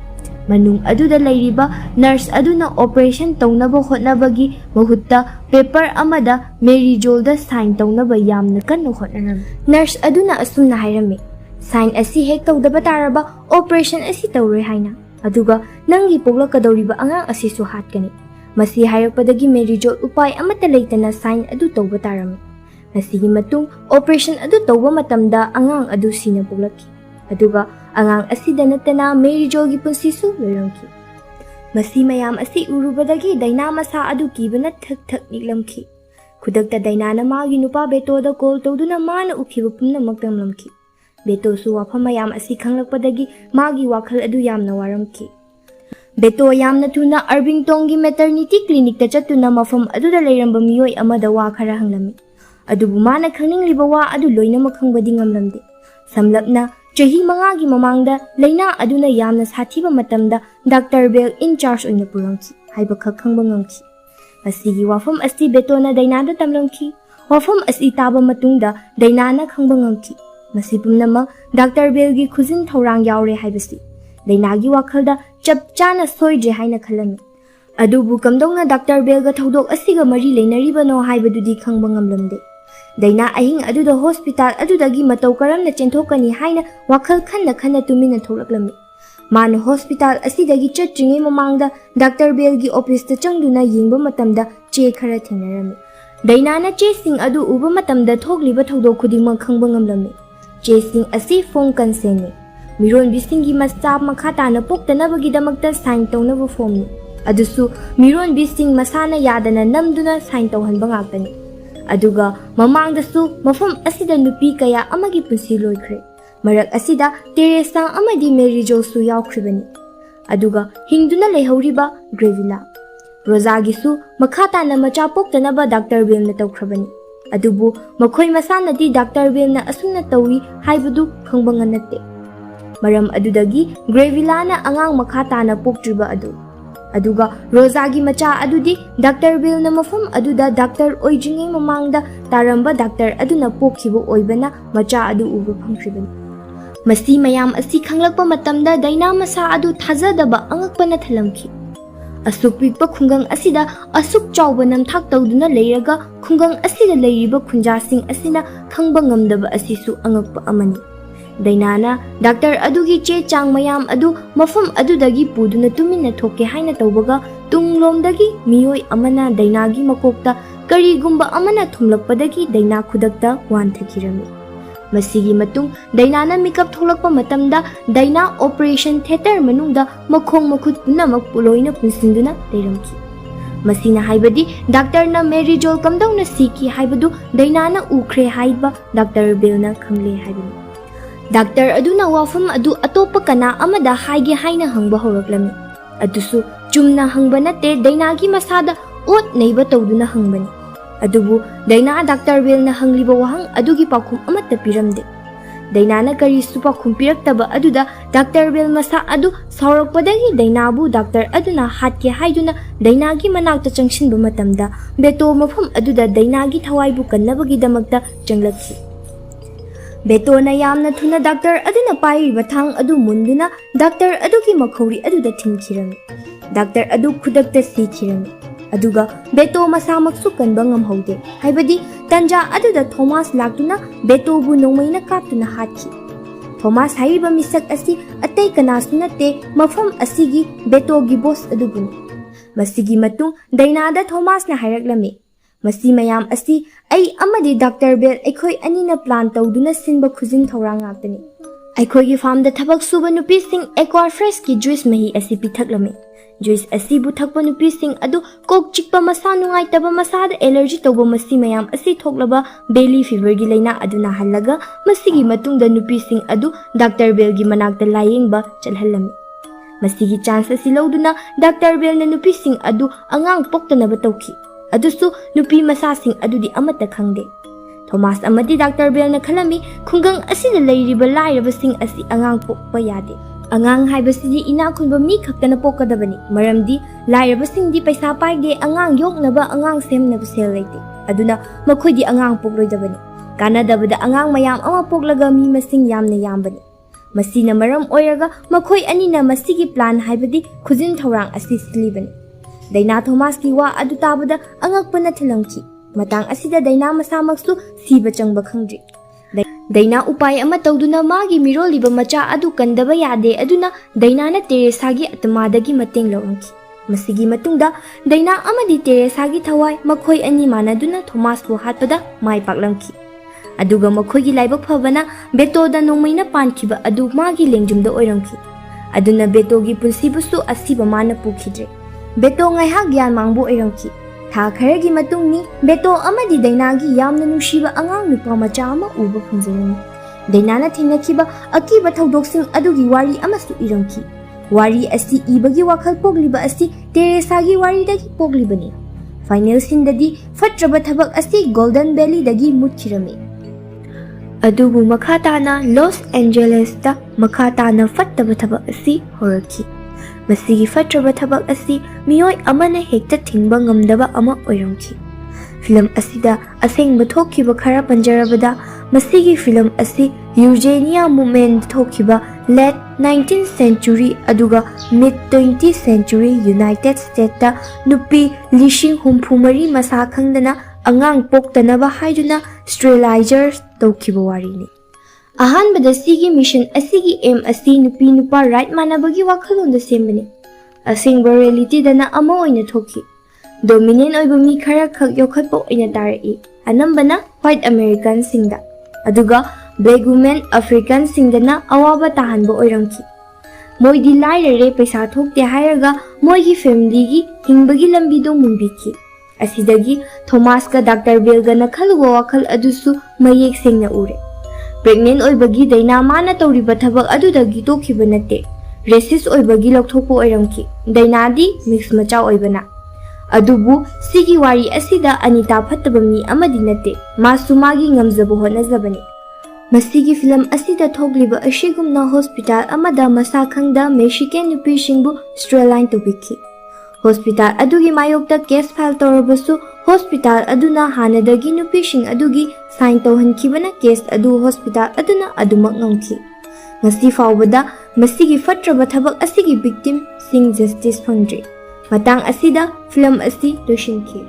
Manung aduda leiriba nurse aduna operation tawnaba hotnabagi mahutta paper amada Mary Joelda sign tawnaba yamna kanna hotnarami. Nurse aduna asumna hairami. Sign asi hek tawdaba taraba operation asi tawroi haina. Aduga nangi poglakadawriba angang asi su hatkani. Masi hairappadagi Mary Joel upay amata leitana sign adu tawba tarami. Masigi matung operation adu tawba matamda angang adu sina puglaki. Aduga angang asida natana Mary Jo gi punsisu loiramki. Masi mayam asi urubadagi Daina masa adu kibana thak niklamki. Kudakta Daina na magi nupa Beto da call tawduna mana ukhiba pumnamak tamlamki. Beto su wafam mayam asi khanglakpadagi magi wakhal adu yamna waramki. Beto yamna tuna Arbington gi maternity clinic ta chatuna mafam adu da leiramba miyoi amada wa khara hanglami. Adubu mana khangningliba wa adu loinamak khangbadi ngamlamde. Samlapna Chahi mangagi mamangda Laina aduna yamna sathiba matamda Dr. Bell in charge oina purangki haiba khakkhangba ngamki. Masigi wafam asi Beto na Daina da tamlamki. Wafam asi taba matungda Daina na khangba ngamki. Masi pumnamak Dr. Bell gi khuzin thorang yaure haibasi. Daina gi wakhalda chap chana soidre haina khalami. Adubu kamdongna Dr. Bell ga thodok asiga mari leinaribano haibadudi khangba ngamlamde. Daina ahing aduda hospital adudagi matau karamna chenthokani haina wakhal khanna tumina tholaklami. Mana hospital asidagi chatringe mamangda Dr. Bell gi office ta changduna yingba matamda che khara thingnarami. Daina na che sing adu uba matamda thokliba thodok khudingma khangba ngamlami. Che sing asi phone consent ni. Miron bisingi masta makhata na poktanabagi damakta sign tawnaba form ni. Adusu Miron bising masana yadana namduna sign tawhanba ngaktani. Aduga mamangdasu mafam asida nupi kaya amagi punsi loikre. Marak asida Teresa amadi Mary Jo su yaukhribani. Aduga hingduna lehauriba Grevilla. Rosagisu makhata na macha poktanaba Dr. Bell na tawkhrabani. Adubu makhoi masana di Dr. Bell na asuna tawi haibadu khangbangan natte. Maram adudagi Grevilla na angang makhata na poktriba adu. Aduga Rosagi macha adudi Dr. Bell na mafam aduda Dr. Oijingay mamangda taramba Dr. aduna pokhibo oibana macha adu uba phangkribani. Masi mayam asi khanglakpa matamda Daina masa adu thazadaba angakpa na thalamki. Asuk pikpa khungang asida asuk chawba namthak tawduna leiraga khungang asida leiriba khunjasing asina khangba ngamdaba asisu angakpa amani. Dainana Dr. adugi che chang mayam adu mafam adudagi puduna tumina thoke haina tawbaga tunglomdagi miyoi amana Dainagi makokta karigumba amana thumlakpadagi Daina khudakta wanthakirami. Masigi matung Dainana makeup tholakpa matamda Daina operation theater manungda makhong makhut punamak puloina punsinduna leiramki. Masina haibadi Dr. na Mary Jo kamdongna siki haibadu Dainana ukhre haiba Dr. Bell na khangle haibani. Dr. aduna wafam adu atopa kana amada haige haina hangba horaklami. Adusu chumna hangba nate Dainagi masada ot neiba tawduna hangbani. Adubu Daina Dr. Bell na hangliba wahang adugi pakhum amatta piramde. Daina na kari su pakhum piraktaba aduda Dr. Bell masa adu saurakpadagi Dainabu Dr. aduna hatke haiduna Dainagi manakta changshinba matamda Beto mafam aduda Dainagi thawaibu kannabagi damakta changlakhi. Beto na yamna thuna Dr. aduna pairiba thang adu munduna Dr. adugi makhauri aduda thingkhirami. Dr. adu khudakta sikhirami. Aduga Beto masamaksu kanba ngamhaude. Haibadi tanja aduda Thomas laktuna Beto bu nongmaina kaptuna hatkhi. Thomas haiba misak asi atay kanasu nate mafam asigi Beto gi boss adubuni. Masigi matung Dainada Thomas na hairaklami. Masi mayam asi ay amadi Dr. Bell aikoi anina plan tawduna sinba khuzin thorang ngaktani. Aikoi gi farm da thabak suba nupi sing Aqua Fresh ki juice mahi asi pithaklami. Juice asi bu thakpa nupi sing adu kok chikpa masa nungai taba masa da allergy tawba masi mayam asi thoklaba belly fever gi laina aduna halaga masigi matungda nupi sing adu Dr. Bell gi manakta layengba chalhalami. Masigi chance asi lawduna Dr. Bell na nupi sing adu angang poktanaba tawki. Adusu nupi masasing adudi amata khangde. Thomas amadi Dr. Bell na khalami khungang asida leiriba lairabasing asi angang pokpa yade. Angang haibasidi ina khunba mi khaktana pokadabani. Maramdi lairabasing di paisa paide angang yoknaba angang semnaba sel leite. Aduna makhoi angang pokloidabani. Kanadabada angang mayam ama poklaga mi masing yamna yambani. Masina maram oiraga makhoi anina masigi plan haibadi khuzin thorang asi silibani. Daina Thomas ki wa adu tabada angakpa na thilamki. Matang asida Daina masamaksu siba changba khangdri. Daina upay ama tawduna magi miroliba macha adu kandaba yade aduna Daina na Teresa gi atmadagi mateng lawangki. ꯃꯁꯤꯒꯤ ꯃꯇꯨꯡꯗ ꯗꯩꯅꯥ ꯑꯃꯗꯤ ꯇꯦꯔꯦꯁꯥꯒꯤ ꯊꯋꯥꯏ ꯃꯈꯣꯏ ꯑꯅꯤ ꯃꯥꯟꯅꯗꯨꯅ ꯊꯣꯃꯥꯁꯄꯨ ꯍꯥꯠꯄꯗ ꯃꯥꯏ ꯄꯥꯛꯂꯝꯈꯤ꯫ ꯑꯗꯨꯒ ꯃꯈꯣꯏꯒꯤ ꯂꯥꯏꯕꯛ ꯐꯕꯅ ꯕꯦꯇꯣꯗ ꯅꯣꯡꯃꯩꯅ ꯄꯥꯟꯈꯤꯕ ꯑꯗꯨ ꯃꯥꯒꯤ ꯂꯦꯡꯖꯨꯝꯗ ꯑꯣꯏꯔꯝꯈꯤ꯫ ꯑꯗꯨꯅ ꯕꯦꯇꯣꯒꯤ ꯄꯨꯟꯁꯤꯕꯨꯁꯨ ꯑꯁꯤꯕ ꯃꯥꯅ ꯄꯨꯈꯤꯗ꯭ꯔꯦ꯫ ꯕꯦꯇꯣ ꯉꯥꯏꯍꯥꯛ ꯒ꯭ꯌꯥꯟ ꯃꯥꯡꯕ ꯑꯣꯏꯔꯝꯈꯤ꯫ ꯊꯥ ꯈꯔꯒꯤ ꯃꯇꯨꯡꯅꯤ ꯕꯦꯇꯣ ꯑꯃꯗꯤ ꯗꯩꯅꯥꯒꯤ ꯌꯥꯝꯅ ꯅꯨꯡꯁꯤꯕ ꯑꯉꯥꯡ ꯅꯨꯄꯥ ꯃꯆꯥ ꯑꯃ ꯎꯕ ꯐꯪꯖꯔꯝꯃꯤ꯫ ꯗꯩꯅꯥꯅ ꯊꯦꯡꯅꯈꯤꯕ ꯑꯀꯤꯕ ꯊꯧꯗꯣꯛꯁꯤꯡ ꯑꯗꯨꯒꯤ ꯋꯥꯔꯤ ꯑꯃꯁꯨ ꯏꯔꯝꯈꯤ꯫ ꯋꯥꯔꯤ ꯑꯁꯤ ꯏꯕꯒꯤ ꯋꯥꯈꯜ ꯄꯣꯛꯂꯤꯕ ꯑꯁꯤ ꯇꯦꯔꯦꯁꯥꯒꯤ ꯋꯥꯔꯤꯗꯒꯤ ꯄꯣꯛꯂꯤꯕꯅꯤ꯫ ꯐꯥꯏꯅꯦꯜ ꯁꯤꯟꯗꯗꯤ ꯐꯠꯇ꯭ꯔꯕ ꯊꯕꯛ ꯑꯁꯤ ꯒꯣꯜꯗꯟ ꯚꯦꯂꯤꯗꯒꯤ ꯃꯨꯠꯈꯤꯔꯝꯃꯤ꯫ ꯑꯗꯨꯕꯨ ꯃꯈꯥ ꯇꯥꯅ ꯂꯣꯁ ꯑꯦꯟꯖꯦꯂꯦꯁꯇ ꯃꯈꯥ ꯇꯥꯅ ꯐꯠꯇꯕ ꯊꯕꯛ ꯑꯁꯤ ꯍꯧꯔꯛꯈꯤ꯫ ꯃꯁꯤꯒꯤ ꯐꯠꯇ꯭ꯔꯕ ꯊꯕꯛ ꯑꯁꯤ ꯃꯤꯑꯣꯏ ꯑꯃꯅ ꯍꯦꯛꯇ ꯊꯤꯡꯕ ꯉꯝꯗꯕ ꯑꯃ ꯑꯣꯏꯔꯝꯈꯤ꯫ ꯐꯤꯂꯝ ꯑꯁꯤꯗ ꯑꯁꯦꯡꯕ ꯊꯣꯛꯈꯤꯕ ꯈꯔ ꯄꯟꯖꯔꯕꯗ ꯃꯁꯤꯒꯤ ꯐꯤꯂꯝ ꯑꯁꯤ ꯌꯨꯖꯦꯅꯤꯌꯥ ꯃꯨꯚꯃꯦꯟꯇ ꯊꯣꯛꯈꯤꯕ ꯂꯦꯠ 19th ꯁꯦꯟꯆꯨꯔꯤ ꯑꯗꯨꯒ ꯃꯤꯗ 20th ꯁꯦꯟꯆꯨꯔꯤ ꯌꯨꯅꯥꯏꯇꯦꯗ ꯁ꯭ꯇꯦꯠꯁꯇ ꯅꯨꯄꯤ 64,000 ꯃꯁꯥ ꯈꯪꯗꯅ ꯑꯉꯥꯡ ꯄꯣꯛꯇꯅꯕ ꯍꯥꯏꯗꯨꯅ ꯁ꯭ꯇꯦꯔꯤꯂꯥꯏꯖꯔ ꯇꯧꯈꯤꯕ ꯋꯥꯔꯤꯅꯤ꯫ ꯑꯍꯥꯟꯕꯗ ꯁꯤꯒꯤ ꯃꯤꯁꯟ ꯑꯁꯤꯒꯤ ꯑꯦꯝ ꯑꯁꯤ ꯅꯨꯄꯤ ꯅꯨꯄꯥ ꯔꯥꯏꯠ ꯃꯥꯟꯅꯕꯒꯤ ꯋꯥꯈꯜꯂꯣꯟꯗ ꯁꯦꯝꯕꯅꯤ꯫ ꯑꯁꯦꯡꯕ ꯔꯤꯌꯦꯂꯤꯇꯤꯗꯅ ꯑꯃ ꯑꯣꯏꯅ ꯊꯣꯛꯈꯤ꯫ ꯗꯣꯃꯤꯅꯦꯟ ꯑꯣꯏꯕ ꯃꯤ ꯈꯔ ꯈꯛ ꯌꯣꯛꯈꯠꯄ ꯑꯣꯏꯅ ꯇꯥꯔꯛꯏ, ꯑꯅꯝꯕꯅ ꯍ꯭ꯋꯥꯏꯠ ꯑꯃꯦꯔꯤꯀꯥꯟꯁꯤꯡꯗ, ꯑꯗꯨꯒ ꯕ꯭ꯂꯦꯛ ꯋꯨꯃꯦꯟ ꯑꯐ꯭ꯔꯤꯀꯥꯟꯁꯤꯡꯗꯅ ꯑꯋꯥꯕ ꯇꯥꯍꯟꯕ ꯑꯣꯏꯔꯝꯈꯤ꯫ ꯃꯣꯏꯗꯤ ꯂꯥꯏꯔꯔꯦ ꯄꯩꯁꯥ ꯊꯣꯛꯇꯦ ꯍꯥꯏꯔꯒ ꯃꯣꯏꯒꯤ ꯐꯦꯃꯤꯂꯤꯒꯤ ꯍꯤꯡꯕꯒꯤ ꯂꯝꯕꯤꯗꯣ ꯃꯨꯟꯕꯤꯈꯤ꯫ ꯑꯁꯤꯗꯒꯤ ꯊꯣꯃꯥꯁꯀ ꯗꯥꯛꯇꯔ ꯕꯦꯜꯒꯅ ꯈꯜꯂꯨꯕ ꯋꯥꯈꯜ ꯑꯗꯨꯁꯨ ꯃꯌꯦꯛ ꯁꯦꯡꯅ ꯎꯔꯦ꯫ ꯄ꯭ꯔꯦꯒꯅꯦꯟ ꯑꯣꯏꯕꯒꯤ ꯗꯩꯅꯥ ꯃꯥꯅ ꯇꯧꯔꯤꯕ ꯊꯕꯛ ꯑꯗꯨꯗꯒꯤ ꯇꯣꯛꯈꯤꯕ ꯅꯠꯇꯦ, ꯔꯦꯁꯤꯁ ꯑꯣꯏꯕꯒꯤ ꯂꯧꯊꯣꯛꯄ ꯑꯣꯏꯔꯝꯈꯤ, ꯗꯩꯅꯥꯗꯤ ꯃꯤꯛꯁ ꯃꯆꯥ ꯑꯣꯏꯕꯅ꯫ ꯑꯗꯨꯕꯨ ꯁꯤꯒꯤ ꯋꯥꯔꯤ ꯑꯁꯤꯗ ꯑꯅꯤꯇꯥ ꯐꯠꯇꯕ ꯃꯤ ꯑꯃꯗꯤ ꯅꯠꯇꯦ, ꯃꯥꯁꯨ ꯃꯥꯒꯤ ꯉꯝꯖꯕ ꯍꯣꯠꯅꯖꯕꯅꯤ꯫ ꯃꯁꯤꯒꯤ ꯐꯤꯂꯝ ꯑꯁꯤꯗ ꯊꯣꯛꯂꯤꯕ ꯑꯁꯤꯒꯨꯝꯅ ꯍꯣꯁꯄꯤꯇꯥꯜ ꯑꯃꯗ ꯃꯁꯥ ꯈꯪꯗ ꯃꯦꯛꯁꯤꯀꯦꯟ ꯅꯨꯄꯤꯁꯤꯡꯕꯨ ꯁ꯭ꯇꯦꯔꯤꯂꯥꯏꯟ ꯇꯧꯕꯤꯈꯤ꯫ ꯍꯣꯁꯄꯤꯇꯥꯜ ꯑꯗꯨꯒꯤ ꯃꯥꯌꯣꯛꯇ ꯀꯦꯁ ꯐꯥꯏꯜ ꯇꯧꯔꯕꯁꯨ ꯍꯣꯁꯄꯤꯇꯥꯜ ꯑꯗꯨꯅ ꯍꯥꯟꯅꯗꯒꯤ ꯅꯨꯄꯤꯁꯤꯡ ꯑꯗꯨꯒꯤ ꯁꯥꯏꯟ ꯇꯧꯍꯟꯈꯤꯕꯅ ꯀꯦꯁ ꯑꯗꯨ ꯍꯣꯁꯄꯤꯇꯥꯜ ꯑꯗꯨꯅ ꯑꯗꯨꯃꯛ ꯉꯝꯈꯤ꯫ ꯉꯁꯤ ꯐꯥꯎꯕꯗ ꯃꯁꯤꯒꯤ ꯐꯠꯇ꯭ꯔꯕ ꯊꯕꯛ ꯑꯁꯤꯒꯤ ꯚꯤꯛꯇꯤꯝꯁꯤꯡ ꯖꯁꯇꯤꯁ ꯐꯪꯗ꯭ꯔꯤ꯫ ꯃꯇꯥꯡ ꯑꯁꯤꯗ ꯐꯤꯂꯝ ꯑꯁꯤ ꯂꯣꯏꯁꯤꯟꯈꯤ꯫